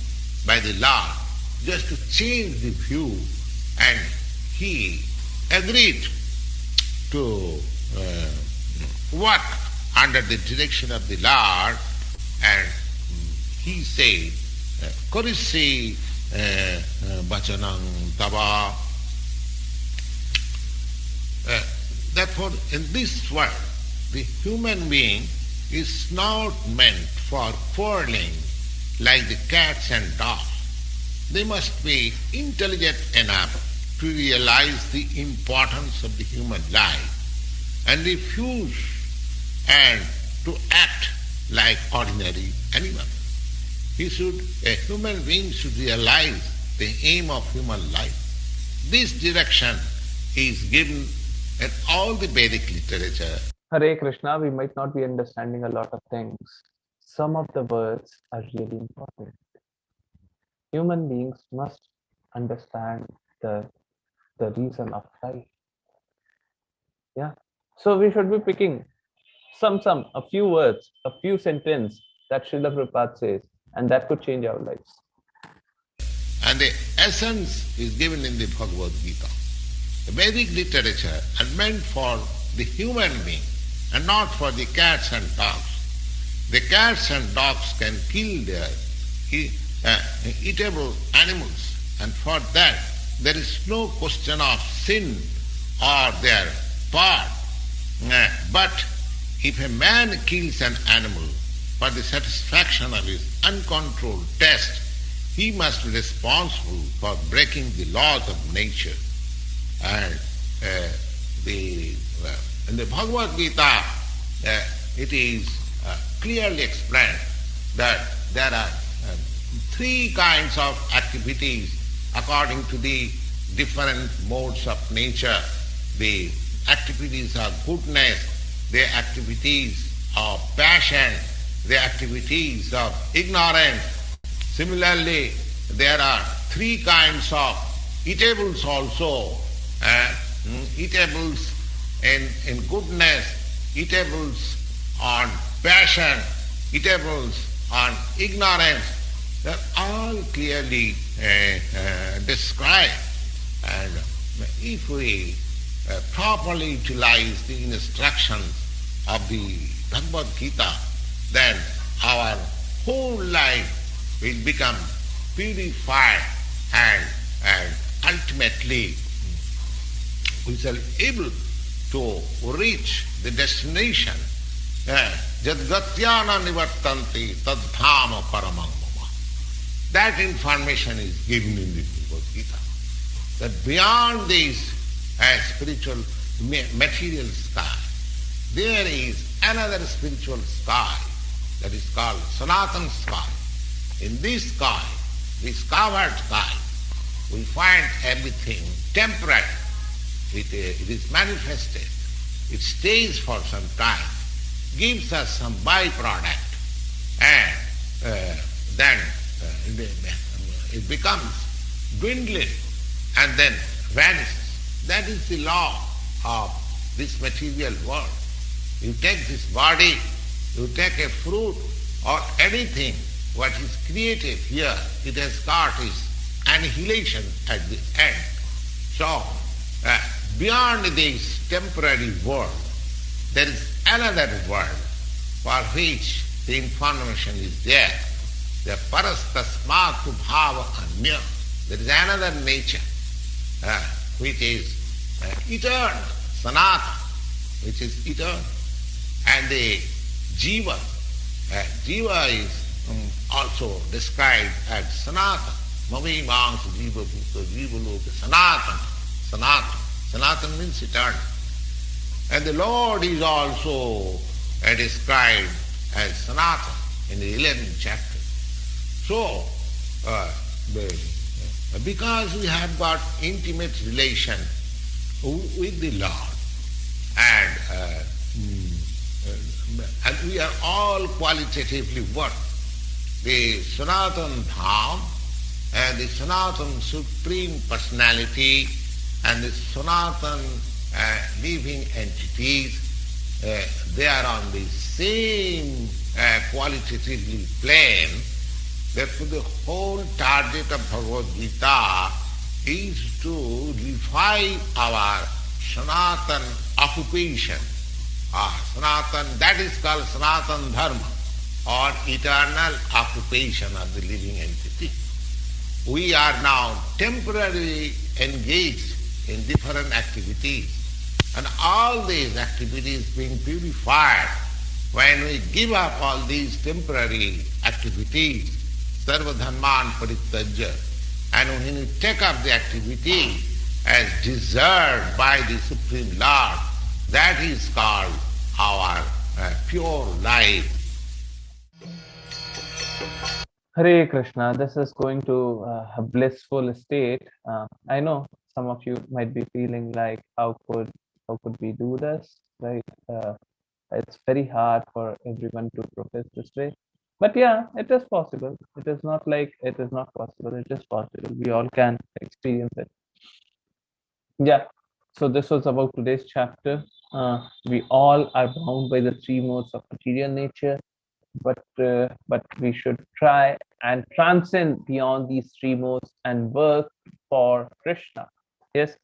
by the Lord just to change the view, and he agreed to work under the direction of the Lord, and he said, Karisi bachanang tava. Therefore, in this world, the human being is not meant for quarreling like the cats and dogs. They must be intelligent enough to realize the importance of the human life and refuse and to act like ordinary animals. A human being should realize the aim of human life. This direction is given in all the Vedic literature. Hare Krishna, we might not be understanding a lot of things. Some of the words are really important. Human beings must understand the reason of life. Yeah. So we should be picking a few words, a few sentences that Srila Prabhupada says, and that could change our lives. And the essence is given in the Bhagavad Gita. The Vedic literature is meant for the human being and not for the cats and dogs. The cats and dogs can kill their eatable animals, and for that there is no question of sin or their part. But if a man kills an animal for the satisfaction of his uncontrolled taste, he must be responsible for breaking the laws of nature. And in the Bhagavad Gita, it is clearly explained that there are three kinds of activities according to the different modes of nature. The activities of goodness, the activities of passion, the activities of ignorance. Similarly, there are three kinds of eatables also. Eatables in goodness, eatables on passion, eatables on ignorance. They are all clearly described. And if we properly utilize the instructions of the Bhagavad Gita, then our whole life will become purified, and ultimately we shall able to reach the destination. Jad gatyana nivartanti tad dhama paramam mama. That information is given in the Bhagavad Gita. That beyond this spiritual material sky, there is another spiritual sky that is called Sanatana sky. In this sky, this covered sky, we find everything temporary. It is manifested. It stays for some time, gives us some byproduct, and then it becomes dwindling and then vanishes. That is the law of this material world. You take this body, you take a fruit or anything, what is created here, it has got its annihilation at the end. So, beyond this temporary world, there is another world for which the information is there. The parastasmatu bhava anya. There is another nature which is eternal, sanatana, which is eternal. And the jiva, jiva is also described as sanatana. Mami mansa jiva bhuta jiva loka sanatana. Sanatana. Sanatana means eternal. And the Lord is also described as Sanatana in the 11th chapter. So, because we have got intimate relation with the Lord, and we are all qualitatively one, the Sanatana Dham and the Sanatana Supreme Personality and the Sanatana living entities, they are on the same qualitatively plane. Therefore, the whole target of Bhagavad Gita is to revive our Sanatana occupation. Sanatana, that is called Sanatana Dharma, or eternal occupation of the living entity. We are now temporarily engaged in different activities, and all these activities being purified when we give up all these temporary activities, sarva dharman parityajya, and when we take up the activity as deserved by the Supreme Lord, that is called our pure life. Hare Krishna, this is going to a blissful state. I know some of you might be feeling like, how could we do this, right? It's very hard for everyone to profess this way. But yeah, it is possible. It is not like it is not possible. It is possible. We all can experience it. Yeah. So this was about today's chapter. We all are bound by the three modes of material nature, but we should try and transcend beyond these three modes and work for Krishna. Yes,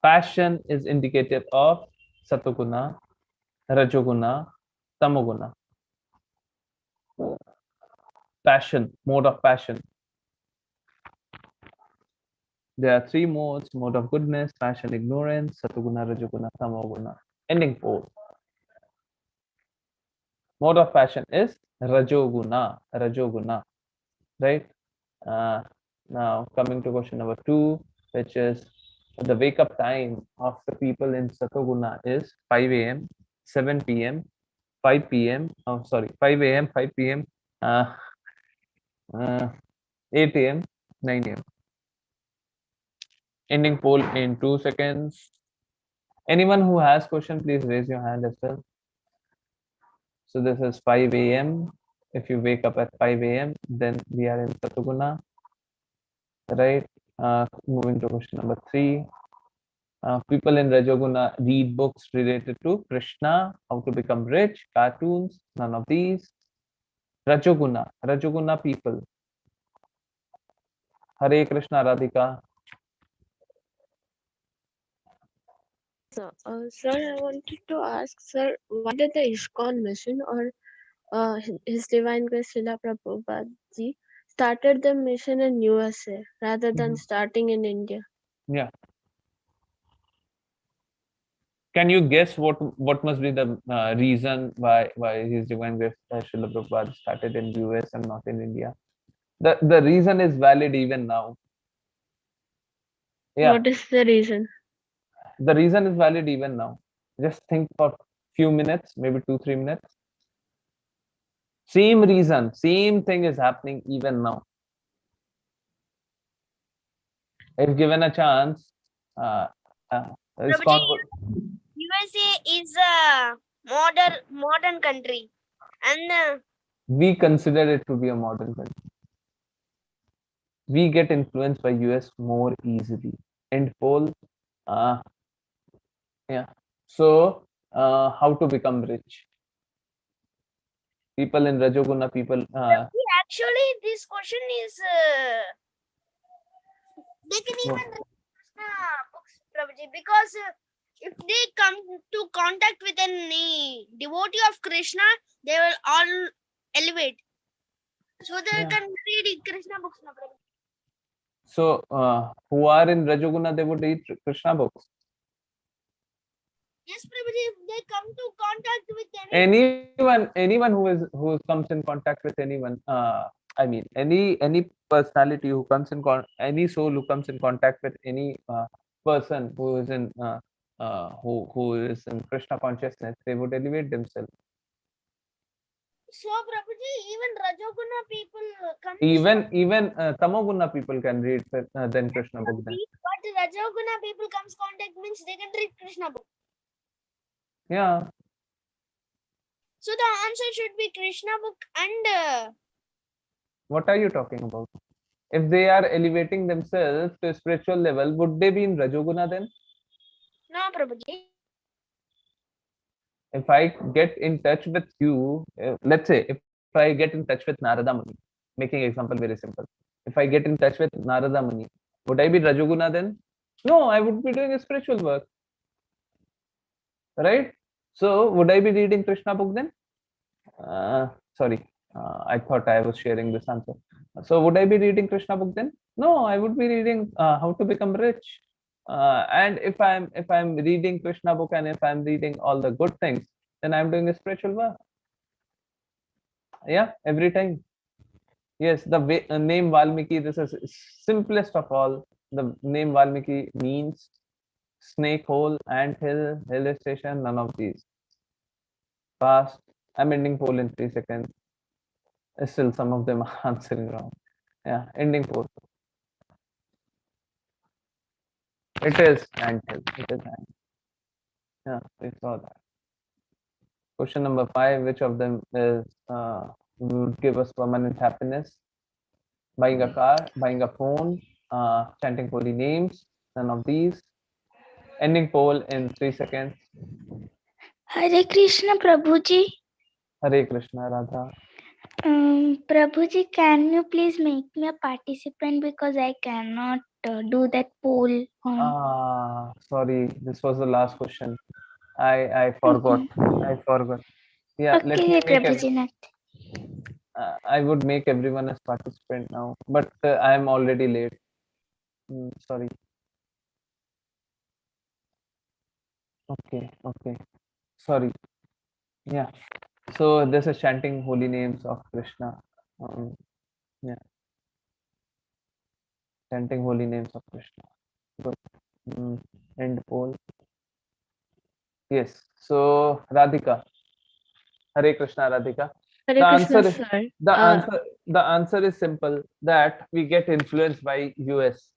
passion is indicative of satoguna, rajoguna, tamoguna. Passion, mode of passion. There are three modes: mode of goodness, passion, ignorance, satoguna, rajoguna, tamoguna. Ending pole. Mode of passion is rajoguna, right? Now coming to question number 2, which is the wake up time of the people in Satoguna is 5 a.m., 7 p.m., 5 p.m. Oh, sorry, 5 a.m., 5 p.m., uh, 8 a.m., 9 a.m. Ending poll in 2 seconds. Anyone who has question, please raise your hand as well. So this is 5 a.m. If you wake up at 5 a.m., then we are in Satoguna, right? Moving to question number 3. People in Rajoguna read books related to Krishna, how to become rich, cartoons, none of these. Rajoguna people. Hare Krishna, Radhika. Sir, I wanted to ask, sir, why did the ISKCON mission or His Divine Grace Srila Prabhupada ji started the mission in USA rather than starting in India. Yeah. Can you guess what must be the reason why his divine grace Srila Prabhupada started in US and not in India? The reason is valid even now. Yeah, What is the reason? the reason is valid even now. Just think for few minutes, maybe 2-3 minutes. Same reason, same thing is happening even now. If given a chance, uh, uh, Prabhuji, ISKCON USA is a modern country, and we consider it to be a modern country. We get influenced by US more easily. End poll. Uh, yeah. So, how to become rich? People in Rajoguna, people. actually this question is they can even What? read Krishna books, Prabhuji, because if they come to contact with any devotee of Krishna, they will all elevate. So they Yeah. can read Krishna books, na, Prabhuji. So, who are in Rajoguna, they would read Krishna books. Yes, Prabhuji, if they come to contact with any Anyone who comes in contact with anyone. I mean, any personality who comes in any soul who comes in contact with any person who is in who is in Krishna consciousness, they would elevate themselves. So, Prabhuji, even Rajoguna people come Even Tamoguna people can read then Krishna book then. but Rajoguna people comes contact means they can read Krishna book. Yeah. So the answer should be Krishna book and What are you talking about? If they are elevating themselves to a spiritual level, would they be in Rajoguna then? no, Prabhuji. If I get in touch with you, let's say if I get in touch with Narada Muni, making example very simple. If I get in touch with Narada Muni, would I be Rajoguna then? No, I would be doing a spiritual work. Right? So would I be reading Krishna book then? Sorry, I thought I was sharing this answer. So would I be reading Krishna book then? No, I would be reading How to Become Rich. And if I'm reading Krishna book and if I'm reading all the good things, then I'm doing a spiritual work. Yeah, every time. Yes, the name Valmiki. This is simplest of all. The name Valmiki means snake hole, ant hill, hill station. None of these. Fast. I'm ending poll in 3 seconds. Still, some of them are answering wrong. Yeah, ending poll. It is ant hill. It is ant. Yeah, we saw that. Question number 5. Which of them is would give us permanent happiness? Buying a car, buying a phone, chanting holy names. None of these. Ending poll in 3 seconds. Hare Krishna, Prabhuji. Hare Krishna, Radha. Prabhuji, can you please make me a participant because I cannot do that poll on. Sorry, this was the last question. I forgot. I forgot. Yeah, let me Okay, make Prabhuji, not. I would make everyone as participant now, but I am already late. Sorry. Okay. Sorry. Yeah. So this is chanting holy names of Krishna. Yeah, chanting holy names of Krishna. Good. End poll. Yes. So Radhika. Hare Krishna, Radhika. The Hare answer Krishna, is sir. the answer is simple that we get influenced by US.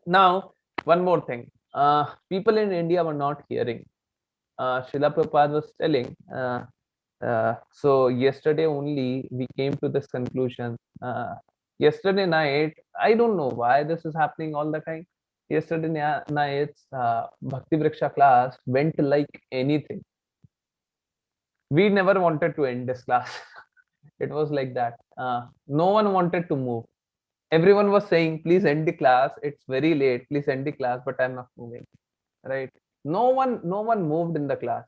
Now, one more thing. People in India were not hearing. Srila Prabhupada was telling. So yesterday only we came to this conclusion. Yesterday night, I don't know why this is happening all the time. Yesterday night, Bhakti Vriksha class went like anything. We never wanted to end this class. It was like that. No one wanted to move. Everyone was saying, please end the class. It's very late. Please end the class, but I'm not moving. Right? No one moved in the class.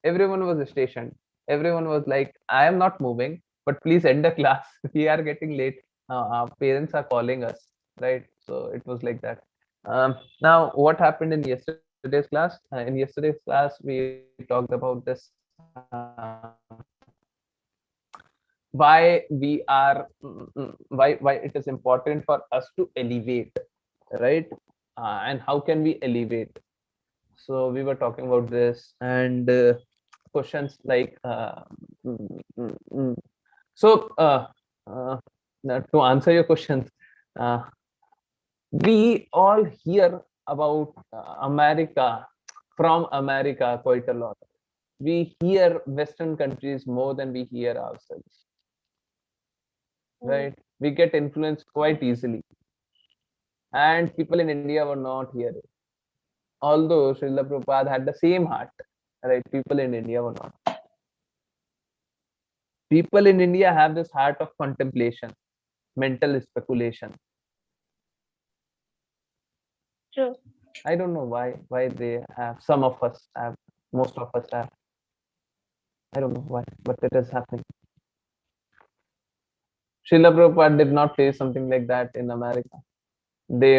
Everyone was stationed. Everyone was like, I am not moving, but please end the class. We are getting late. our parents are calling us, right? So it was like that. Now, what happened in yesterday's class? In yesterday's class, we talked about this why we are why it is important for us to elevate, right? And how can we elevate? So we were talking about this and questions like mm, mm, mm. so uh, now to answer your questions, uh, we all hear about America, from America quite a lot. We hear Western countries more than we hear ourselves, right? We get influenced quite easily, and people in India were not hearing. Although Srila Prabhupada had the same heart, right? People in India were not. People in India have this heart of contemplation, mental speculation. True. I don't know why they have. Some of us have. Most of us have. I don't know why, but it is happening. Srila Prabhupada did not face something like that in America. They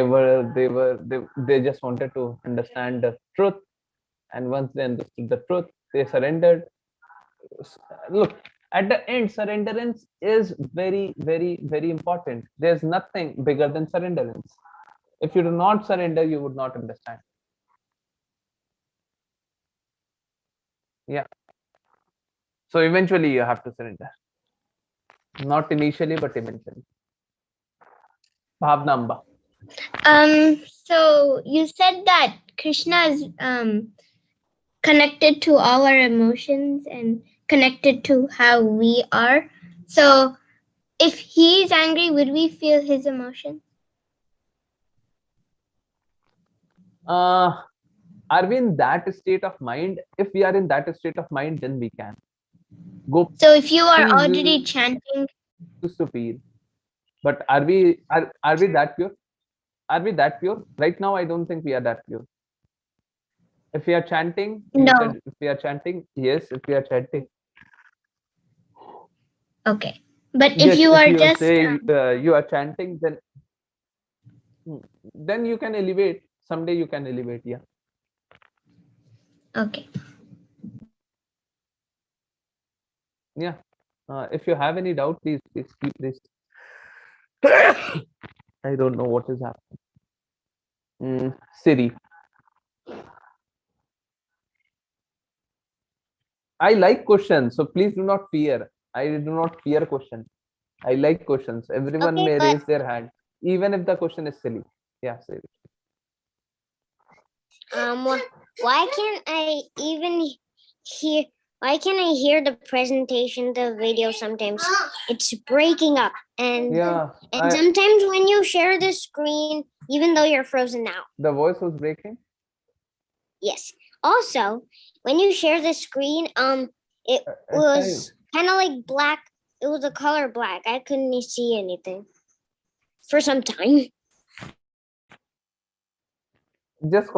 just wanted to understand the truth, and once they understood the truth, they surrendered. Look, at the end, surrenderance is very, very, very important. There's nothing bigger than surrenderance. If you do not surrender, you would not understand. Yeah. So eventually, you have to surrender. Not initially, but eventually. Bhavnamba. So you said that Krishna is connected to our emotions and connected to how we are. So if he's angry, would we feel his emotions? Are we in that state of mind? If we are in that state of mind, then we can. Go. So if you are already chanting, Used to feel, but are we that pure? Are we that pure? Right now, I don't think we are that pure. If we are chanting, you no. said if we are chanting, yes, if we are chanting. Okay. But Yes, if you if are you just say you are chanting, then you can elevate. Someday you can elevate. Yeah. okay. Yeah. If you have any doubt, please keep this. I don't know what is happening. Siri. I like questions, so please do not fear. I do not fear questions. I like questions. Everyone Okay, may but raise their hand, even if the question is silly. Yeah, Siri. why can't I even hear? Why can't I hear the presentation, the video? Sometimes it's breaking up, and Yeah, sometimes when you share the screen, even though you're frozen out. the voice was breaking. Yes. Also, when you share the screen, it was kind of like black. It was a color black. I couldn't see anything for some time. Just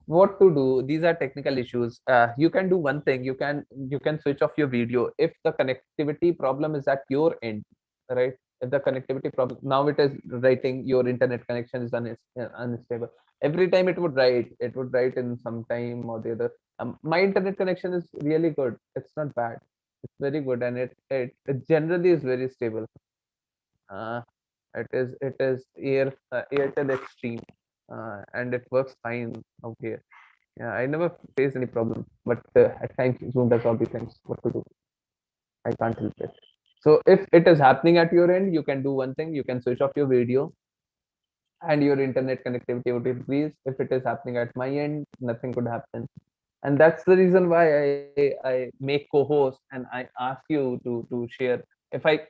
what to do? These are technical issues. You can do one thing. You can switch off your video if the connectivity problem is at your end, right? If the connectivity problem, now it is writing your internet connection is unstable. Every time it would write in some time or the other. My internet connection is really good. It's not bad. It's very good, and it generally is very stable. Uh, it is Airtel Extreme, and it works fine out here. Yeah, I never faced any problem, but at times Zoom does all these things. What to do? I can't help it. So if it is happening at your end, you can do one thing. You can switch off your video, and your internet connectivity would increase. If it is happening at my end, nothing could happen. And that's the reason why I make co-host and I ask you to share. If I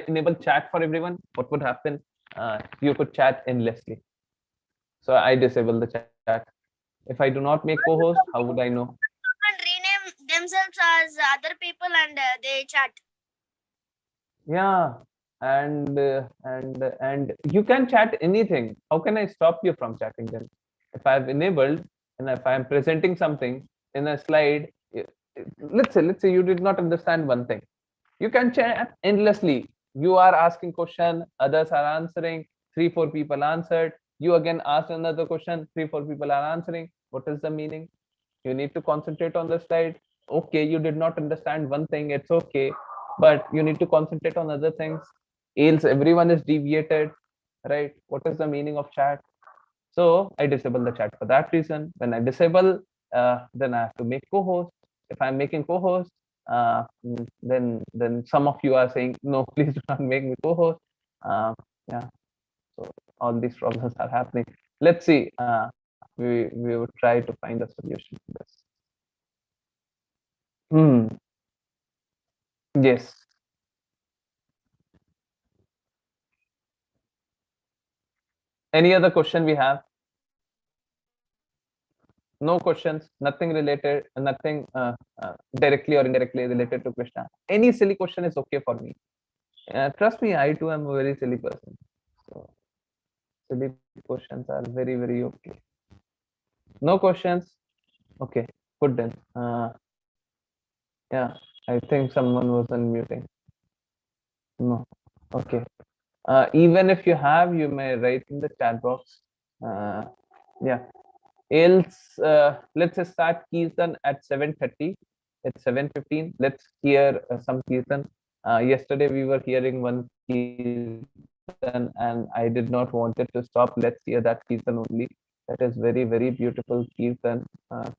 enable chat for everyone, what would happen? You could chat endlessly. So I disable the chat. If I do not make co-host, how would I know? And rename themselves as other people, and they chat. Yeah, and you can chat anything. How can I stop you from chatting then? If I've enabled and if I'm presenting something in a slide, let's say you did not understand one thing. You can chat endlessly You are asking question, others are answering, 3-4 people answered, you again ask another question, 3-4 people are answering. What is the meaning? You need to concentrate on the slide. Okay, you did not understand one thing, it's okay, but you need to concentrate on other things, else everyone is deviated, right? What is the meaning of chat? So I disable the chat for that reason. When I disable, then I have to make co-host. If I'm making co-host, then some of you are saying, no, please do not make me co-host. Yeah, so all these problems are happening. Let's see. We would try to find a solution to this. Yes. Any other question we have? No questions, nothing related, nothing directly or indirectly related to Krishna. Any silly question is okay for me. Trust me, I too am a very silly person. So silly questions are very, very okay. No questions? Okay, good then. Yeah, I think someone was unmuting. No. Okay. Even if you have, you may write in the chat box. Yeah. Else, let's start Kirtan at 7:30. It's 7:15. Let's hear some Kirtan. Yesterday we were hearing one Kirtan and I did not want it to stop. Let's hear that Kirtan only. That is very, very beautiful Kirtan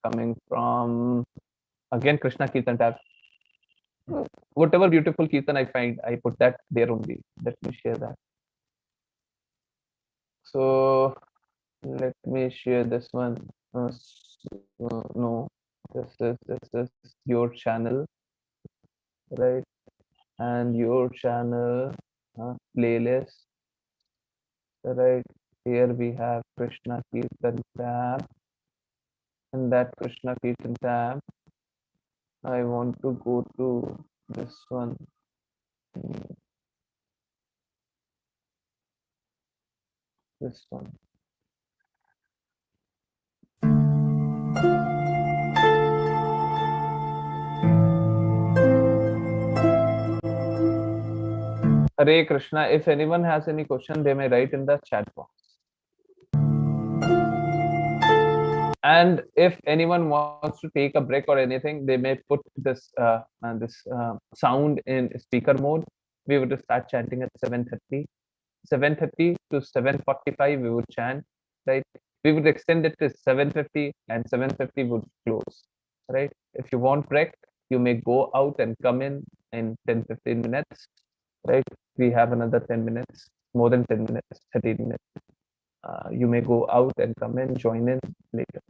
coming from, again, Krishna Kirtan tab. Whatever beautiful Kirtan I find, I put that there only. Let me share that. So let me share this one. No, this is your channel, right? And your channel playlist, right? Here we have Krishna Kirtan tab. In that Krishna Kirtan tab, I want to go to this one. This one. Hare Krishna. If anyone has any question, they may write in the chat box. And if anyone wants to take a break or anything, they may put this sound in speaker mode. We would start chanting at 7:30. 7:30 to 7:45 we would chant, right? We would extend it to 7:50 and 7:50 would close, right? If you want break, you may go out and come in 10-15 minutes, right? We have another 10 minutes, more than 10 minutes, 13 minutes. You may go out and come in, join in later.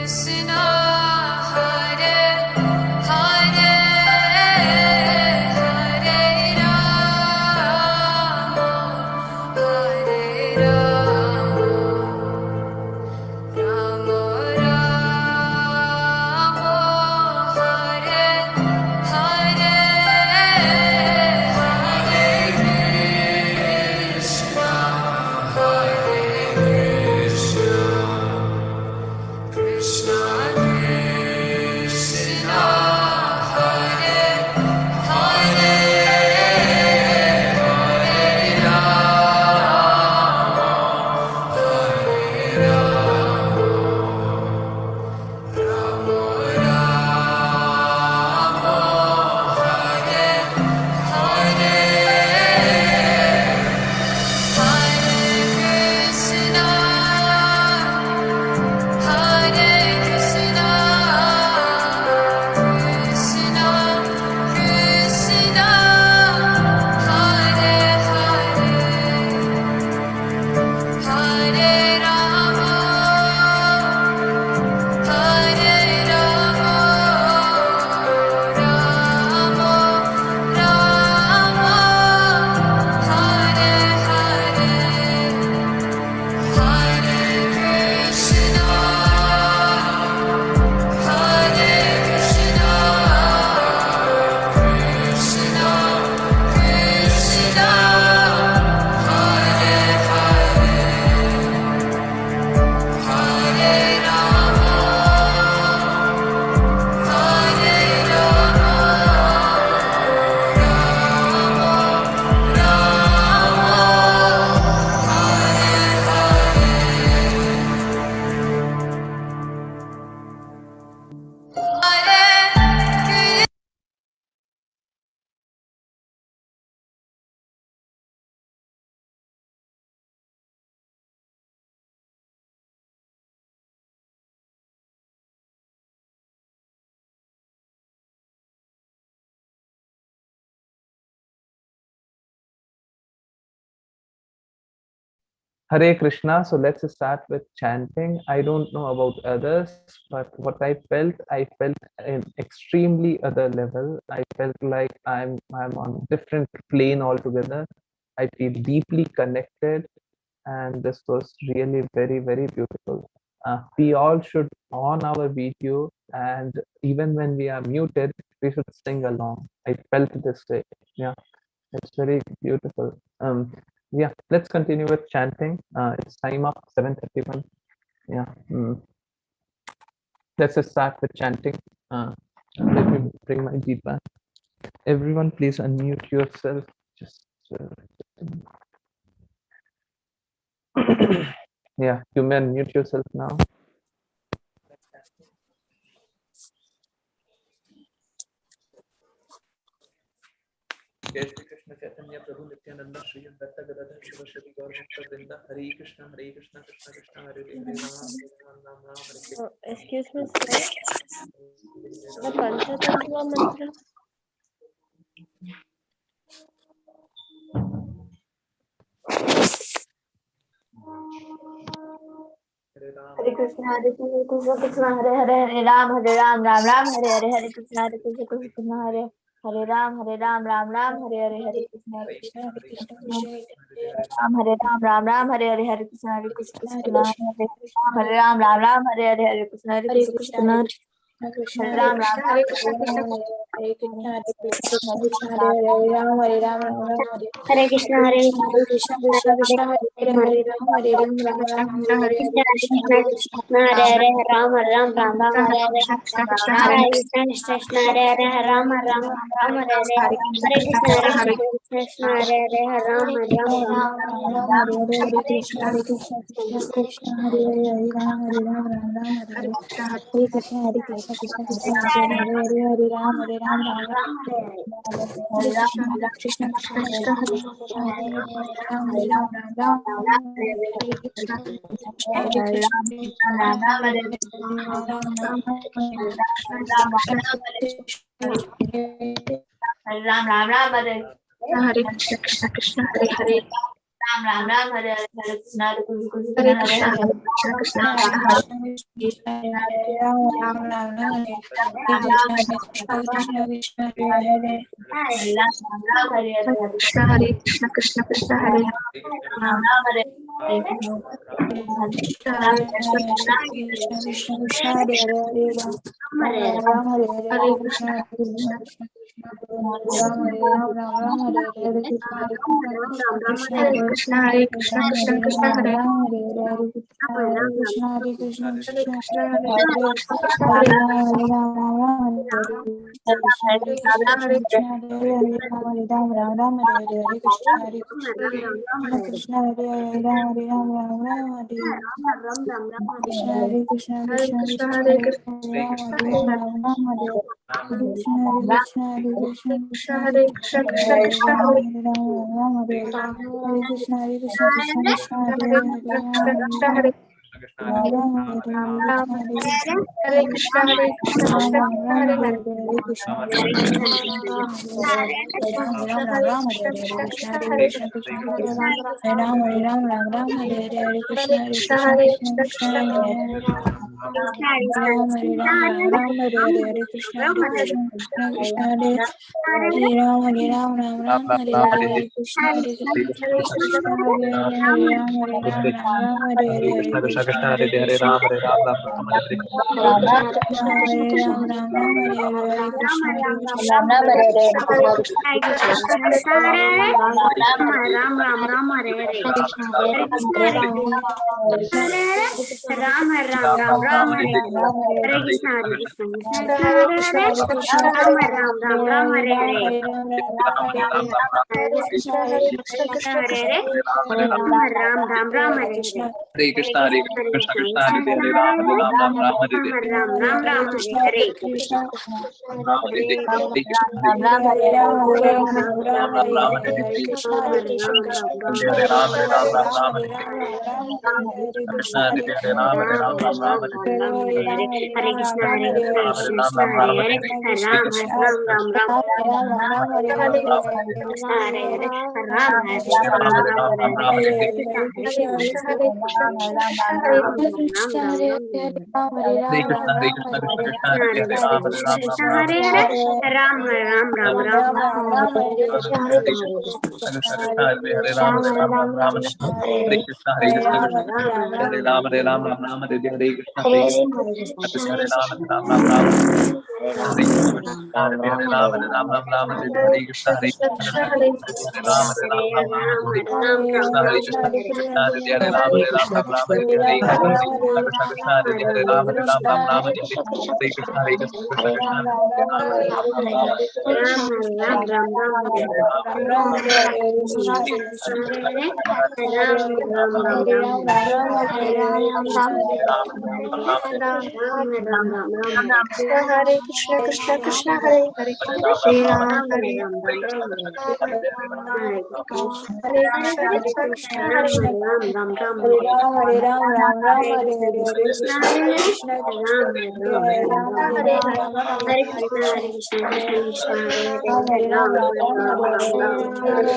Krishna, Hare Hare, Hare Rama, Hare Rama, Rama Rama, Hare Hare, Hare Krishna, Hare Krishna, Krishna Krishna, Hare Hare, Hare Rama, Hare Rama, Rama Rama, Hare Hare, Hare Krishna, Hare Krishna, Krishna Krishna, Hare Hare, Hare Rama, Hare Rama, Rama Rama, Hare Hare, Hare Krishna, Hare Krishna, Krishna Krishna, Hare Hare, Hare Rama, Hare Rama, Rama Rama, Hare Hare. Hare Krishna. So let's start with chanting. I don't know about others, but what I felt an extremely other level. I felt like I'm on a different plane altogether. I feel deeply connected, and this was really very beautiful. We all should on our video, and even when we are muted, we should sing along. I felt this way. Yeah, it's very beautiful. Yeah, let's continue with chanting. It's time up 7:31. Yeah. Let's just start with chanting. Let me bring my Gita. Everyone, please unmute yourself. Just yeah, you may unmute yourself now. जय श्री कृष्ण चैतन्य प्रभु नित्यानंद श्री अद्वैत गदाधर शिवसति गौर भक्त वृंद हरे कृष्ण कृष्ण कृष्ण हरे हरे राम राम राम हरे Excuse me, sir. The Panchatantra mantra. Hare Ram Hare Krishna, Krishna Hare Hare, Hare Ram, Ram Ram, Hare Hare, Hare Krishna, Krishna Hare Hare Ram, Ram Ram, Hare Hare, Hare Krishna, Krishna Ram, Ram Ram, Hare Hare, Hare Krishna, Krishna Hare Ram, Ram Hare Hare, Hare Krishna, Krishna Hare Ram, Hare Krishna, Krishna Hare Ram, Hare Krishna, Hare Krishna, Krishna Krishna, Hare Hare Krishna, Hare Hare, Ram Ram, Hare Hare, Hare Krishna, Krishna Hare Hare, Ram Ram, Hare Hare, Hare Krishna, Krishna Hare Hare, Ram Ram, Hare Krishna, Krishna Hare Hare, Hare Ram, Hare Hare Krishna, Krishna Hare Hare, Hare Ram, Hare Ram, Krishna Krishna Hare Hare Krishna, Hare Ram, Hare Hare Ram, Hare Hare Krishna, Krishna Hare Hare, Ram Ram Ram Hare Hare Hare Krishna Hare Krishna Hare Krishna Krishna, Hare Hare Krishna, Krishna Krishna, Hare Hare Krishna, Hare Krishna, Krishna Krishna, Hare Hare Krishna, Hare Krishna, Hare Krishna, Krishna Krishna, Hare Hare Krishna, Hare Krishna, Krishna Hare Hare Krishna, Hare Hare Hare Krishna, Hare Krishna, Krishna Hare Krishna, Hare Krishna, Krishna Krishna, Hare Krishna, Hare Krishna, Krishna Hare Hare Krishna, Hare Krishna, Krishna Krishna, Hare Krishna, Krishna Hare Krishna, Krishna Krishna, Hare Hare Krishna, Hare Krishna, Krishna Hare Krishna, Krishna Hare Krishna, Hare Krishna, Hare Krishna, Krishna Krishna, Hare Krishna, Krishna Krishna, Hare Hare Krishna, Krishna Krishna, Hare Hare Krishna, Hare Krishna, Krishna Krishna, Hare Krishna, Hare Krishna, Hare Krishna, Krishna Hare Hare, Ram Hare Ram, Ram Ram Hare Hare. Hare Krishna, Hare Krishna, Ram Ram Hare Hare, Hare Krishna, Hare Ram Krishna, Ram Hare Hare Ram Hare Ram, Ram Ram Ram Ram Ram Hare Hare Hare Hare, Krishna, Hare Krishna, Krishna Hare Krishna, Hare, Hare Ram Hare Ram, Ram Hare Ram Hare Hare. Krishna Krishna, Hare Hare, Ram Hare Ram, Ram Ram Hare Hare. Ram Hare Ram, Ram Ram Hare Hare, Hare Krishna, Hare Krishna, Hare Ram Hare Hare. Krishna Ram Hare Ram, Ram Ram Hare Hare. Hare Krishna, Hare Krishna, Krishna Krishna, Hare Hare Krishna, Hare Krishna, Krishna Krishna, Hare Hare, Ram Hare Ram, Ram Ram Hare Hare. Krishna, Hare Krishna, Krishna Krishna, Hare Hare, Ram Hare Ram, Ram Ram Hare Hare. Hare Krishna, Hare Krishna, Krishna Krishna, Hare Hare, Ram Hare Ram, Ram Ram Hare Hare. Hare Krishna, Hare Krishna, Krishna Krishna, Hare Ram Hare Ram, Ram Ram Hare Hare. Hare Krishna, Krishna, Hare Hare, Ram Hare Ram, Ram Ram Hare Hare. Hare Krishna, Hare Krishna Krishna, Krishna, Krishna Hare Krishna, Hare Hare, Ram Hare Ram, Ram Ram Hare Hare. Krishna, Hare Krishna, Krishna Krishna, Hare Hare, Ram Hare Ram, Ram Ram Hare Hare. Hare Krishna, Krishna Krishna, Hare Hare, Ram Hare Ram, Ram Ram Hare Hare. Hare Krishna, Hare Krishna, Krishna Krishna, Hare Hare, Ram Hare Ram, Ram Ram Hare Hare. Hare Krishna, Krishna, Hare Krishna, Krishna Krishna, Hare Hare, Hare Ram, Hare Hare Krishna, Hare Krishna, Hare Hare Ram Hare Ram Ram Ram Hare Hare Hare Krishna Hare Krishna Hare Ram Hare Hare Ram Hare, Ram Ram Hare Hare Krishna, Krishna Hare Krishna, Krishna Krishna, Ram Hare Ram Ram Ram Hare Hare Hare Hare Ram, Hare Krishna Krishna, Hare Krishna, Krishna Krishna, Hare Hare Hare Hare Ram Ram Ram Hare Ram, Hare Hare Krishna Hare Krishna, Hare Krishna, Krishna Krishna, Hare Hare, Krishna Krishna, Hare Hare, Hare Ram, Ram Ram Hare Hare, Ram Ram Hare Hare Hare Krishna, Hare Krishna Krishna Krishna, Krishna Hare Hare Ram, Hare Ram Ram Hare Hare Hare Hare Krishna Hare Krishna Hare Krishna, Hare Krishna, Ram Ram, Hare Hare, Hare Krishna, Hare Krishna Krishna, Hare Hare Hare Ram Ram Ram Hare Hare Hare Hare Krishna Hare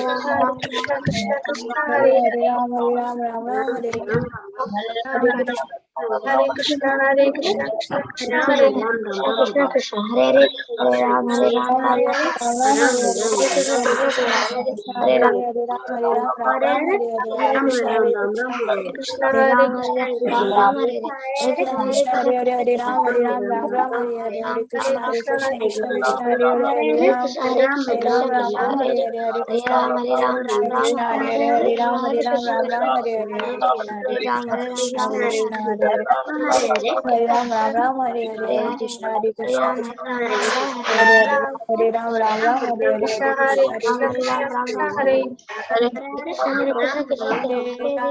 Krishna, Krishna Hare Krishna Krishna, Krishna Hare Hare Hare Hare Ram Krishna, Hare Krishna, Hare Krishna Ram Ram Krishna, Ram Hare Hare Hare, Hare Hare Hare Krishna Ram, Hare Hare Krishna Ram, Ram Krishna Ram, Krishna Hare Hare Hare, Hare Hare Hare Krishna, Ram Hare Hare Ram Krishna, Ram Ram Hare Hare Hare Krishna Hare Hare Ram, Krishna Hare Ram, Krishna Ram Hare Ram, Krishna Hare Hare Hare Ram Ram Ram Hare Hare Hare Krishna Hare Hare Krishna Ram, Krishna Hare Ram, Ram Ram, Hare Hare Hare, Hare Hare Ram Ram Ram Hare Hare Hare Krishna, Hare Hare Krishna Hare Krishna, Hare Krishna Ram, Krishna Ram Hare Hare, Hare Hare Krishna, Hare Krishna, Krishna Krishna, Hare Hare Ram Hare Ram Hare Ram Krishna, Ram Hare Hare Hare Krishna Hare Krishna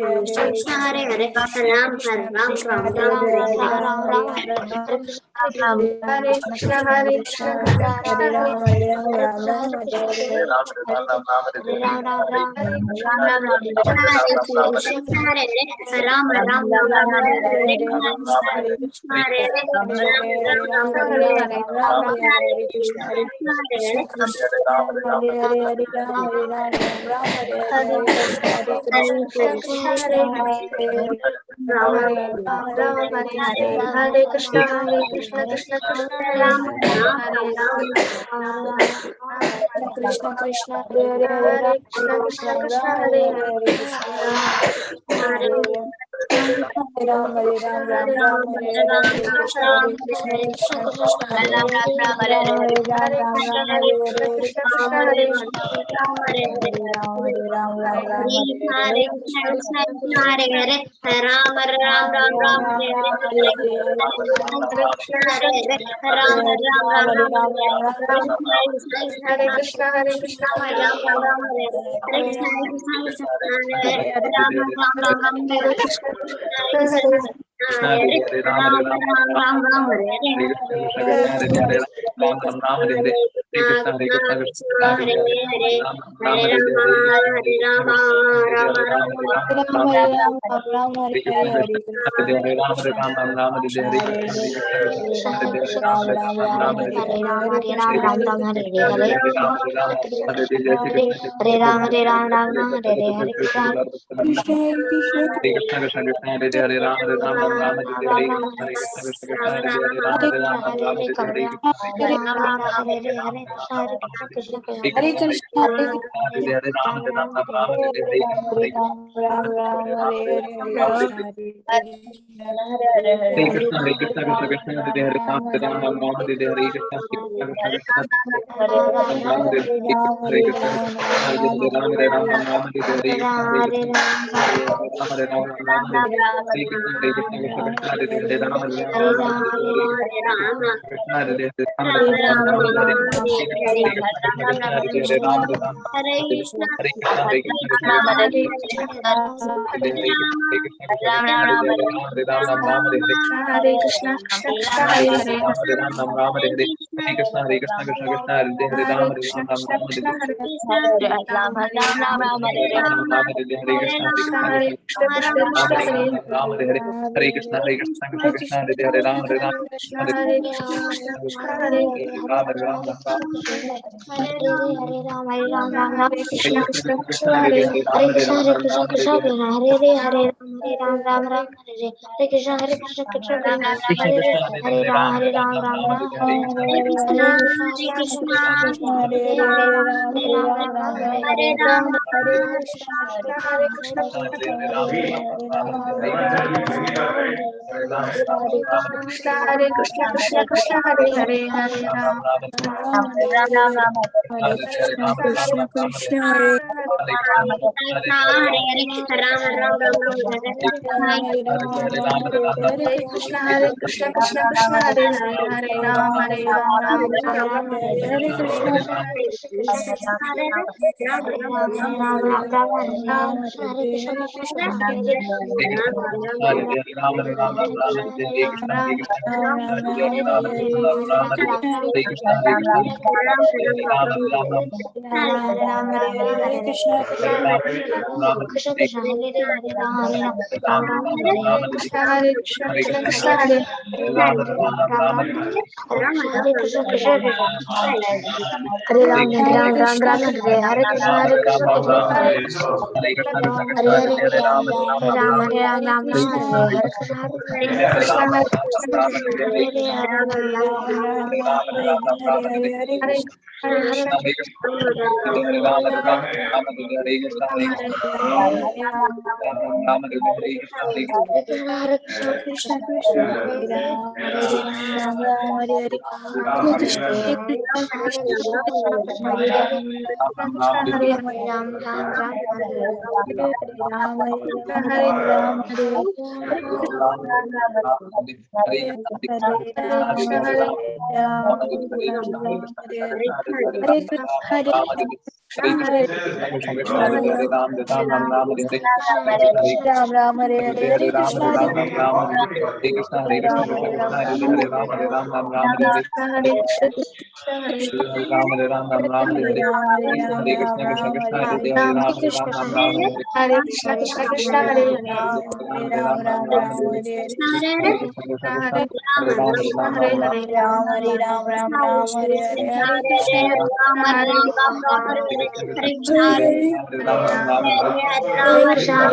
Krishna Krishna Hare Hare Hare Ram, Hare Ram Ram Ram, Hare Hare Hare Hare, Hare Hare Ram Krishna, Hare Krishna, Hare Krishna, Krishna Krishna, Hare Hare Krishna, Hare Krishna, Hare Hare Krishna, Hare Krishna, Hare Ram, Ram, Ram, Ram, Hare Hare Krishna, Hare Krishna, Hare Krishna, Hare Hare Krishna, Krishna Hare Krishna, Hare Krishna, Hare Krishna, Hare Hare Ram, Ram, Ram, Hare Hare, Hare Krishna, Krishna Krishna, Hare Hare Ram, Krishna Krishna, Hare Krishna, Krishna Hare Hare Hare Ram, Krishna Hare Ram, Ram Hare Krishna, Krishna Hare Hare Krishna, Hare Krishna, Krishna Hare Ram, Hare Hare Krishna, Krishna Krishna, Hare Hare Ram, Ram, Ram, Ram, Hare Hare Hare Krishna, Krishna Krishna, Ram, Ram, Ram, Ram, Ram Hare Krishna, Hare Krishna, Ram, Ram, Ram, Hare Hare Krishna, Krishna Krishna Hare Hare Ram Hare Ram Ram Hare Krishna Krishna Hare Hare Ram Ram Ram Hare Hare Hare Krishna Hare Krishna Krishna Hare Hare Ram Ram Hare Hare Hare Krishna Hare Krishna Krishna Ram Hare Ram Ram Hare Krishna Hare Hare Ram Hare Ram Ram Ram Hare Hare Krishna Hare Krishna Krishna Hare Hare Ram Hare Ram Ram Ram Hare Hare Hare Krishna Krishna Hare Hare Ram Hare Ram Hare Hare Jai Shri Krishna Hare Krishna Ram, Krishna Hare Ram, Ram Hare Ram, Krishna Hare Krishna Hare Krishna Krishna, Hare Krishna Krishna Krishna Hare Hare Ram Hare Ram Ram Ram Hare Hare Krishna Hare Krishna Krishna Krishna Hare Hare Ram Hare Ram Ram Ram Hare Hare Krishna Hare Krishna Hare Krishna, Hare Krishna, Krishna Krishna, Hare Krishna Hare Krishna Krishna Hare Hare Ram Hare Ram Ram Ram Hare Hare Krishna Hare Krishna Ram Hare Ram Ram Hare Hare Hare Krishna Hare Krishna Krishna Krishna Hare Hare Ram Hare Ram Ram Ram Hare Hare Krishna Hare Krishna Krishna Krishna Ram Ram Hare Hare Krishna Krishna Krishna Hare Hare Ram Hare Ram Ram Ram Hare Hare Krishna Hare Krishna Ram Hare Ram Ram Ram Hare Hare Krishna Hare Krishna Krishna Krishna Hare Hare Ram Hare Ram Ram Ram Hare Hare Krishna Krishna Hare Hare Ram Hare Ram Ram Ram Hare Hare Hare Krishna Krishna Krishna Hare Hare Ram Hare Ram Ram Ram Hare Hare Krishna Krishna Krishna Hare Hare Hare Krishna Krishna Krishna Hare Hare Ram Hare Ram Ram Ram Hare Hare Hare Krishna, Krishna Krishna, Hare Hare Ram Hare Ram Ram Ram Hare Hare Hare Krishna Krishna Krishna Hare Hare Ram Hare Hare Krishna, Ram Ram Krishna Ram Hare Krishna, Hare Hare Hare Ram Ram Hare Hare Krishna Hare Krishna, Krishna Hare Krishna Krishna, Krishna Ram Krishna, Hare Ram Hare Ram Ram Hare Hare Hare Krishna Krishna Krishna Hare Hare Ram Hare Ram Krishna, Hare Hare Krishna, Krishna Krishna Krishna, Hare Ram Hare Ram Ram Ram Hare Hare Krishna, Krishna Krishna Krishna Krishna Krishna, Hare Hare Hare Ram Hare Ram Ram Ram Hare Krishna, Hare Hare Krishna, Krishna Krishna Hare Krishna Hare Hare Hare Ram, Ram Hare Hare Ram Ram, Ram Ram Ram Ram, Hare Hare Krishna Hare Krishna Krishna, Krishna Krishna Krishna, Krishna Krishna, Hare Ram, Hare Ram, Ram Ram, Hare Hare Krishna, Krishna, Hare Krishna, Krishna Krishna Hare Hare Ram Hare Ram Ram Ram Hare Hare Hare Ram Hare Ram Ram Ram Hare Krishna, Hare Krishna, Krishna Krishna, Hare Hare, Hare Ram Ram, Ram Ram Hare Hare Ram Hare Ram Ram Hare Hare Hare Krishna Hare Hare Ram Hare Ram, Ram Ram, Hare Hare Ram Hare Ram Ram Hare Krishna, Hare Krishna, Krishna Krishna, Hare Hare, Hare Ram, Hare Ram, Ram Ram, Hare Hare Krishna, Ram Hare Krishna, Krishna Hare Hare Ram Hare Ram Ram Ram Hare Hare Krishna Hare Krishna Krishna Krishna Hare Hare Ram Hare Ram Ram Ram Hare Hare Krishna Krishna Hare Ram Hare Ram Ram Hare Ram Hare Ram Ram Hare Hare Ram Hare Krishna, Hare Krishna, Hare Krishna Krishna Krishna, Hare Ram Hare Ram Ram Ram Hare Hare Hare Krishna, Krishna Krishna, Hare Hare Ram, Hare Krishna Ram, Ram Ram, Hare Krishna, Ram Hare Hare Ram Krishna, Ram Krishna Ram Krishna, Hare Hare Hare Krishna Krishna Krishna Hare Hare Hare Ram Hare Ram Hare Ram Ram, Hare Ram, Ram Hare Ram, Krishna Hare Hare Hare Krishna Krishna, Hare Hare Krishna, Hare Krishna, Ram Hare Hare Ram Ram Ram Hare Hare Hare Ram, Hare Ram, Ram Ram, Ram Hare Ram Ram Ram Hare Hare Hare Krishna Hare Krishna Hare Hare Ram Hare Ram Ram Hare Hare Krishna Hare Krishna Ram Ram Ram Hare Hare Krishna Hare Krishna Hare Krishna, Hare Krishna, Krishna Krishna, Hare Hare, Hare Ram, Ram Ram, Hare Hare Krishna, Hare Krishna, Krishna Krishna, Hare Ram Ram Ram Hare Hare Ram, Ram Ram, Hare Hare Ram Ram Ram Hare Hare Hare Ram Ram Hare Hare Hare Krishna Hare Hare Krishna, Hare Krishna, Hare Ram, Hare Ram, Ram Ram, Hare Hare Krishna, Hare Krishna, Hare Krishna, Hare Ram, Ram Ram, Ram Hare Krishna, Krishna, Hare Hare Ram, Ram Hare Hare Krishna, Hare Krishna, Krishna Krishna, Hare Hare Ram, Hare Krishna, Hare Krishna, Hare Hare Ram, Ram Hare Hare Hare Krishna, Krishna Krishna, Hare Hare Ram, Hare Krishna, Hare Krishna, Krishna Hare Hare Ram, Hare Ram, Ram Ram, Hare Krishna, Krishna Krishna, Hare Hare Ram, Hare Ram, Ram Hare Hare Krishna, Hare Krishna, Hare Krishna, Krishna Krishna, Hare Ram, Ram Hare Hare Hare Krishna, Krishna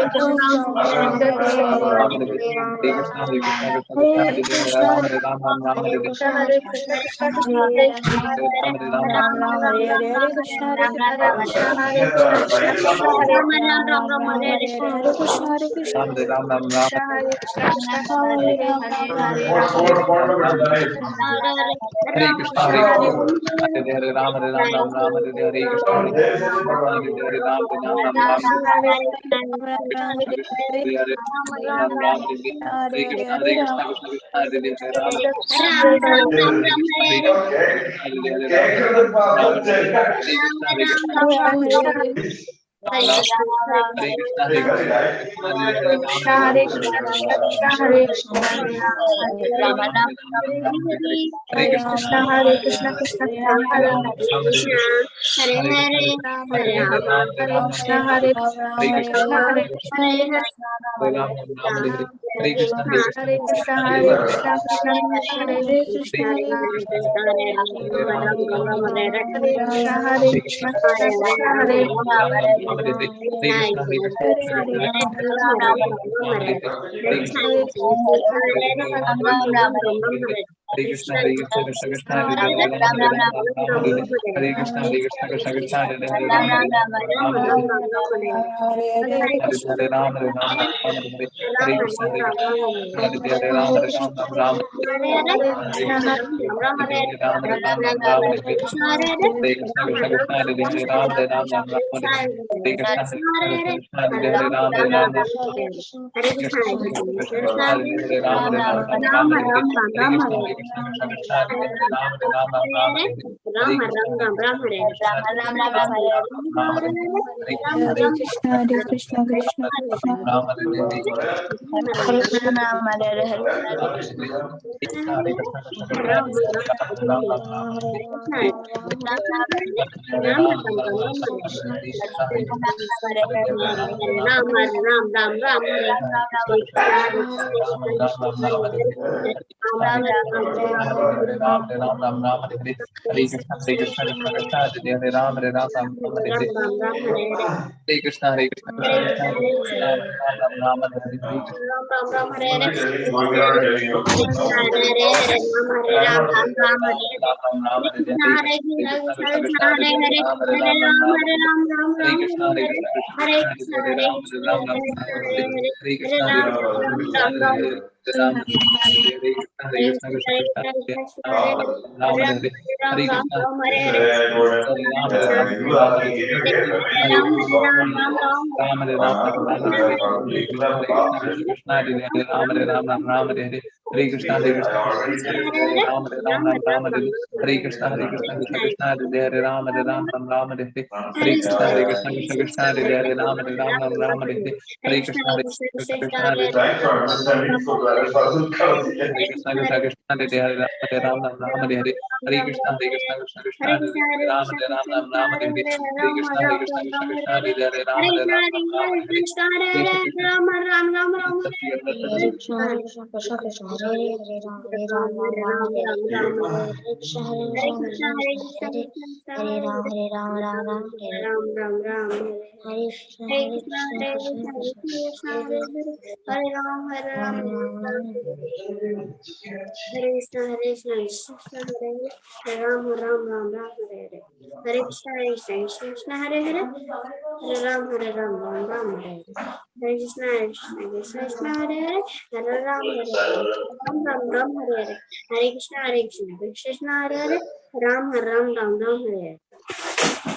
Krishna, Hare Hare Ram, Ram Hare Hare Hare Krishna, Krishna Krishna, Hare Ram, Ram Hare Hare Hare Krishna, Hare Krishna, Krishna Krishna, Hare Hare Ram, Ram Hare Hare Hare Krishna, Hare Krishna, Hare Ram, Hare Ram, Ram Hare Hare Hare Ram, Hare Hare Krishna, Krishna Krishna, Hare Hare Ram, Ram Hare Hare Hare Krishna, Hare Krishna, Hare Krishna Hare Krishna, Ram, Hare Hare Ram, Ram, Ram Ram Hare Hare Hare Krishna, Hare Krishna, Krishna Krishna, Hare Hare Ram, Ram Ram, Ram Ram Hare Hare Hare Krishna, Hare Krishna, Krishna Krishna, Hare Hare Ram, Hare Ram, Ram Ram Hare Hare Hare Krishna, Hare Krishna, Krishna Krishna, Hare Hare Ram, Hare Ram, Ram Ram Hare Hare Hare Krishna, Hare Ram, Hare Ram, Ram Ram Hare Hare Hare Krishna, Hare Krishna, Krishna Krishna, Hare Ram, Hare Ram, Ram Ram Hare Hare Hare Ram, Hare Ram, Ram Ram Hare Hare Hare Krishna, Krishna Krishna, Hare Hare Ram, Hare Ram, Ram Ram Hare Hare Hare Krishna, Hare Krishna, Krishna Krishna, Hare Ram, Hare Ram, Ram Hare Krishna, Hare Krishna, Krishna Krishna, Hare Ram, Hare Ram, Ram Ram Hare Hare Hare Krishna, Hare Krishna, Krishna Krishna, Hare Ram, Hare Ram, Ram Ram Hare Hare Hare Krishna, Hare Krishna, Krishna Krishna, Hare Ram, Hare Ram, Ram Ram Hare Hare Hare Krishna, Hare Hare Krishna, Krishna, Hare Krishna Krishna, Krishna Krishna, Krishna, Hare Ram, Hare Hare Hare Krishna, Hare Krishna, Hare Krishna, Hare Krishna, Krishna Krishna, Hare Ram, Ram Ram Hare Hare Hare Ram, Hare Ram, Ram Ram Hare Hare Krishna, Hare Krishna, Hare Ram, Hare Ram, Hare Krishna, Krishna Krishna, Hare Ram, Ram Ram Hare Hare Hare Krishna, Hare Krishna, Krishna Hare Hare Ram, Hare Ram, Ram Ram Hare Hare Hare Krishna, Hare Krishna, Krishna Krishna, Hare Ram, Hare Ram, Ram Ram Hare Hare Hare Krishna, Hare Krishna, Krishna Krishna, Hare Ram, Hare Ram, Ram Ram Hare Hare Hare Krishna, Ram Ram Hare Hare Hare Krishna, Hare Krishna, Krishna Krishna, Hare Ram, Hare Ram, Ram Ram Hare Hare Hare Krishna, Hare Krishna, Krishna Krishna, Hare Ram, Hare Ram, Ram Ram Hare Hare Hare Krishna, Hare Krishna, Krishna Krishna, Hare Ram, Hare Ram, Ram Hare Hare Hare Krishna, Krishna Krishna, Hare Ram, Ram Ram Hare Hare Hare Krishna, Hare Ram, Hare Ram, Ram Hare Hare Krishna, Hare Krishna, Krishna Ram, Hare Ram, Ram Ram Hare Hare Hare Krishna, Krishna Krishna, Hare Ram, Hare Ram, Ram Ram Hare Hare Hare Krishna, Hare Krishna, Krishna Krishna, Hare Ram, Hare Ram, Ram Ram Hare Hare Krishna, Hare Krishna, Krishna Krishna, Hare Ram, Hare Ram, Ram Ram Hare Hare Krishna, Hare Krishna, Krishna Krishna, Hare Ram, Hare Ram, Ram Ram Hare Hare Krishna, Hare Krishna, Krishna Krishna, Hare Ram, Hare Ram, Ram Ram Hare Krishna, Krishna Krishna, Hare Ram, Ram Ram Hare Hare Hare Krishna, Hare Krishna, Krishna Krishna, Hare Ram, Hare Ram, Ram Ram Hare Hare Hare Krishna, Hare Krishna, Krishna Krishna, Hare Ram, Hare Ram, Ram Ram Hare Hare Krishna, Krishna Hare Krishna, Hare Krishna, Krishna Krishna, Hare Hare, Hare Ram, Hare Ram, Ram Ram, Hare Hare. Hare Krishna, Hare Krishna, Krishna Krishna, Hare Hare, Hare Ram, Hare Ram, Ram Ram, Hare Hare. Hare Krishna, Hare Krishna, Krishna Krishna, Hare Hare, Hare Ram, Ram Ram, Hare Hare. Ram Ram Ram Hare Hare. Hare Krishna Krishna Krishna Hare Hare. Ram Hare Ram Ram Ram Hare Hare.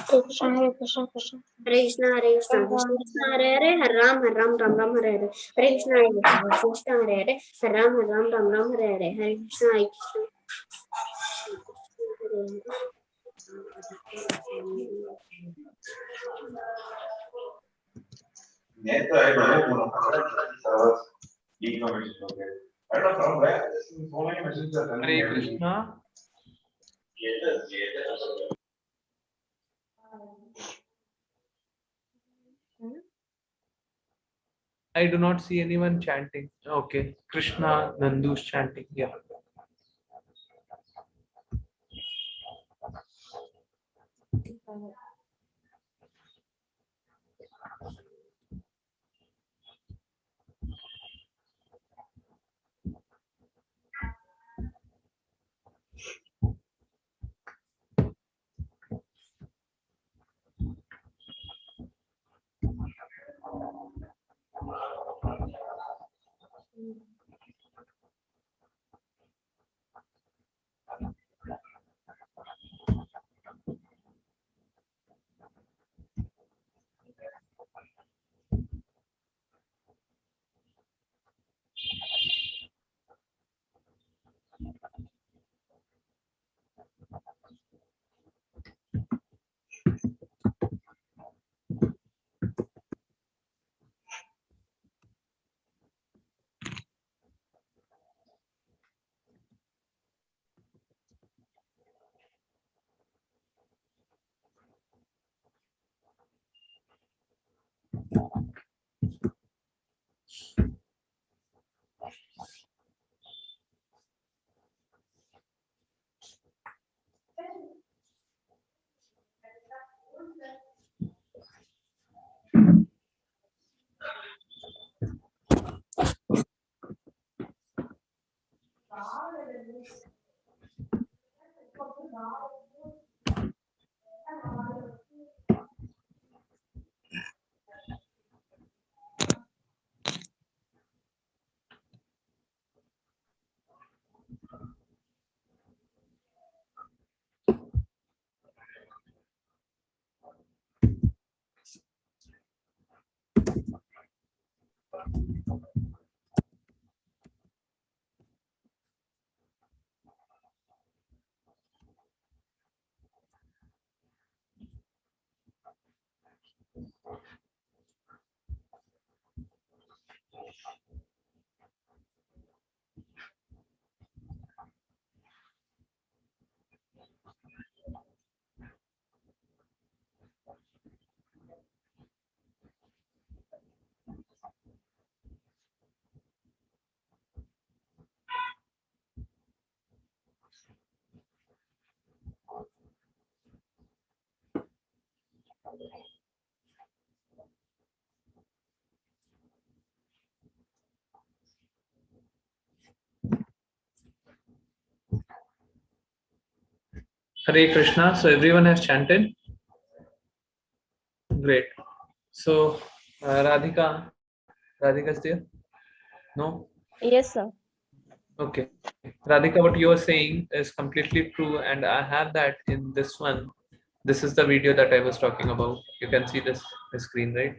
Hare Krishna Krishna Krishna Krishna Krishna Hare Hare. Hare Ram Ram Ram Ram Hare Hare. Hare Krishna Krishna Hare Hare. Hare Ram Ram Ram Ram Hare Hare. Hare Krishna Krishna Hare Krishna. I do not see anyone chanting. Okay, Krishna Nandu's chanting. Yeah. Hare Krishna. So everyone has chanted. Great. So Radhika's there? No? Yes, sir. Okay. Radhika, what you are saying is completely true, and I have that in this one. This is the video that I was talking about. You can see this the screen, right?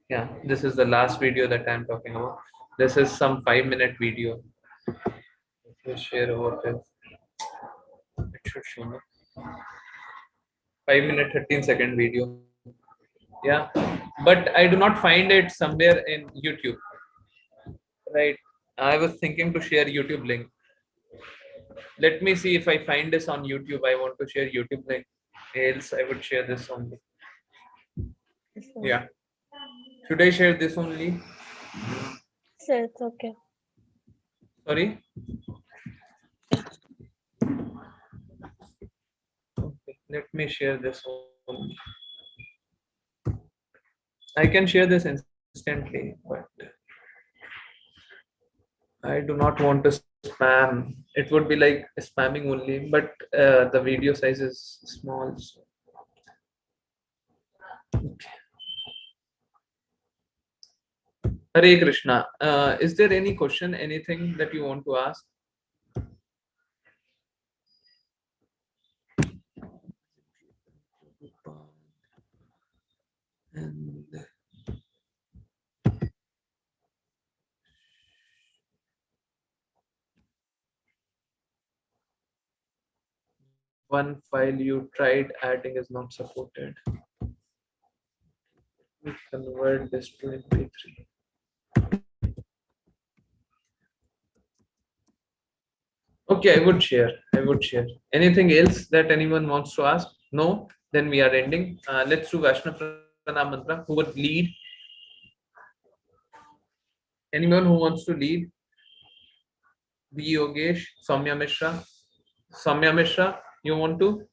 Yeah, this is the last video that I'm talking about. This is some 5-minute video. Let me share over this. It should show me. 5-minute, 13-second video. Yeah, but I do not find it somewhere in YouTube. Right. I was thinking to share YouTube link. Let me see if I find this on YouTube. I want to share YouTube link. Else I would share this only. Yes, sir. Yeah. Should I share this only? Sir, it's okay. Sorry. Okay. Let me share this only. I can share this instantly, but I do not want to spam. It would be like spamming only, but the video size is small. So. Okay. Hare Krishna. Is there any question, anything that you want to ask? And one file you tried adding is not supported. We convert this to MP3. Okay, I would share. Anything else that anyone wants to ask? No? Then we are ending. Let's do Vaishnav Pranam Mantra. Who would lead? Anyone who wants to lead? B. Yogesh, Soumya Mishra. Soumya Mishra, you want to?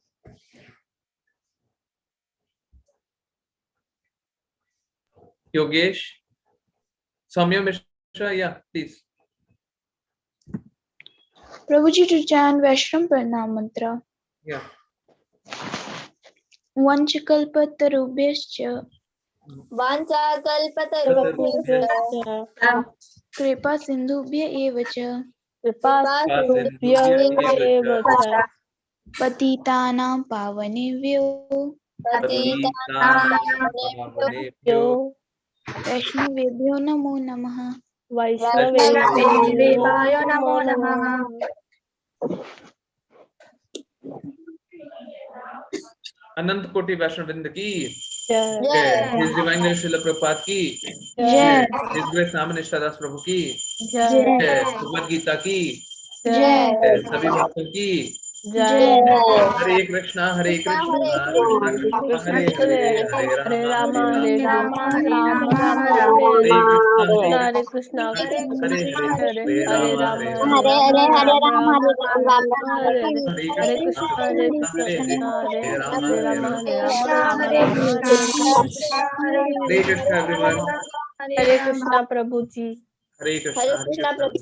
Yogesh? Soumya Mishra, yeah, please. Prabhuji, to chant Vaishnav Pranam Mantra. Yeah. Vanchakalpatarubhyascha कृपा सिंधुभ्य एव च पतितानां पावनेभ्यो वैष्णवेभ्यो नमो नमः। वैष्णवेभ्यो नमो नमः। अनंत कोटि वैष्णव वृंद की जय। His Divine Grace Srila Prabhupada की जय His Grace Nama Nishtadas प्रभु की जय भगवद गीता की जय सभी भक्तों की जय। हरे कृष्णा हरे कृष्णा हरे हरे हरे राम हरे राम राम राम हरे हरे कृष्णा हरे हरे हरे हरे राम राम हरे Hare Hare Hare Ram Hare Ram Ram Ram Hare Hare Krishna Krishna Hare Hare Ram हरे राम हरे हरे राम राम हरे कृष्णा एवरीवन हरे कृष्णा प्रभु जी। हरे कृष्णा प्रभु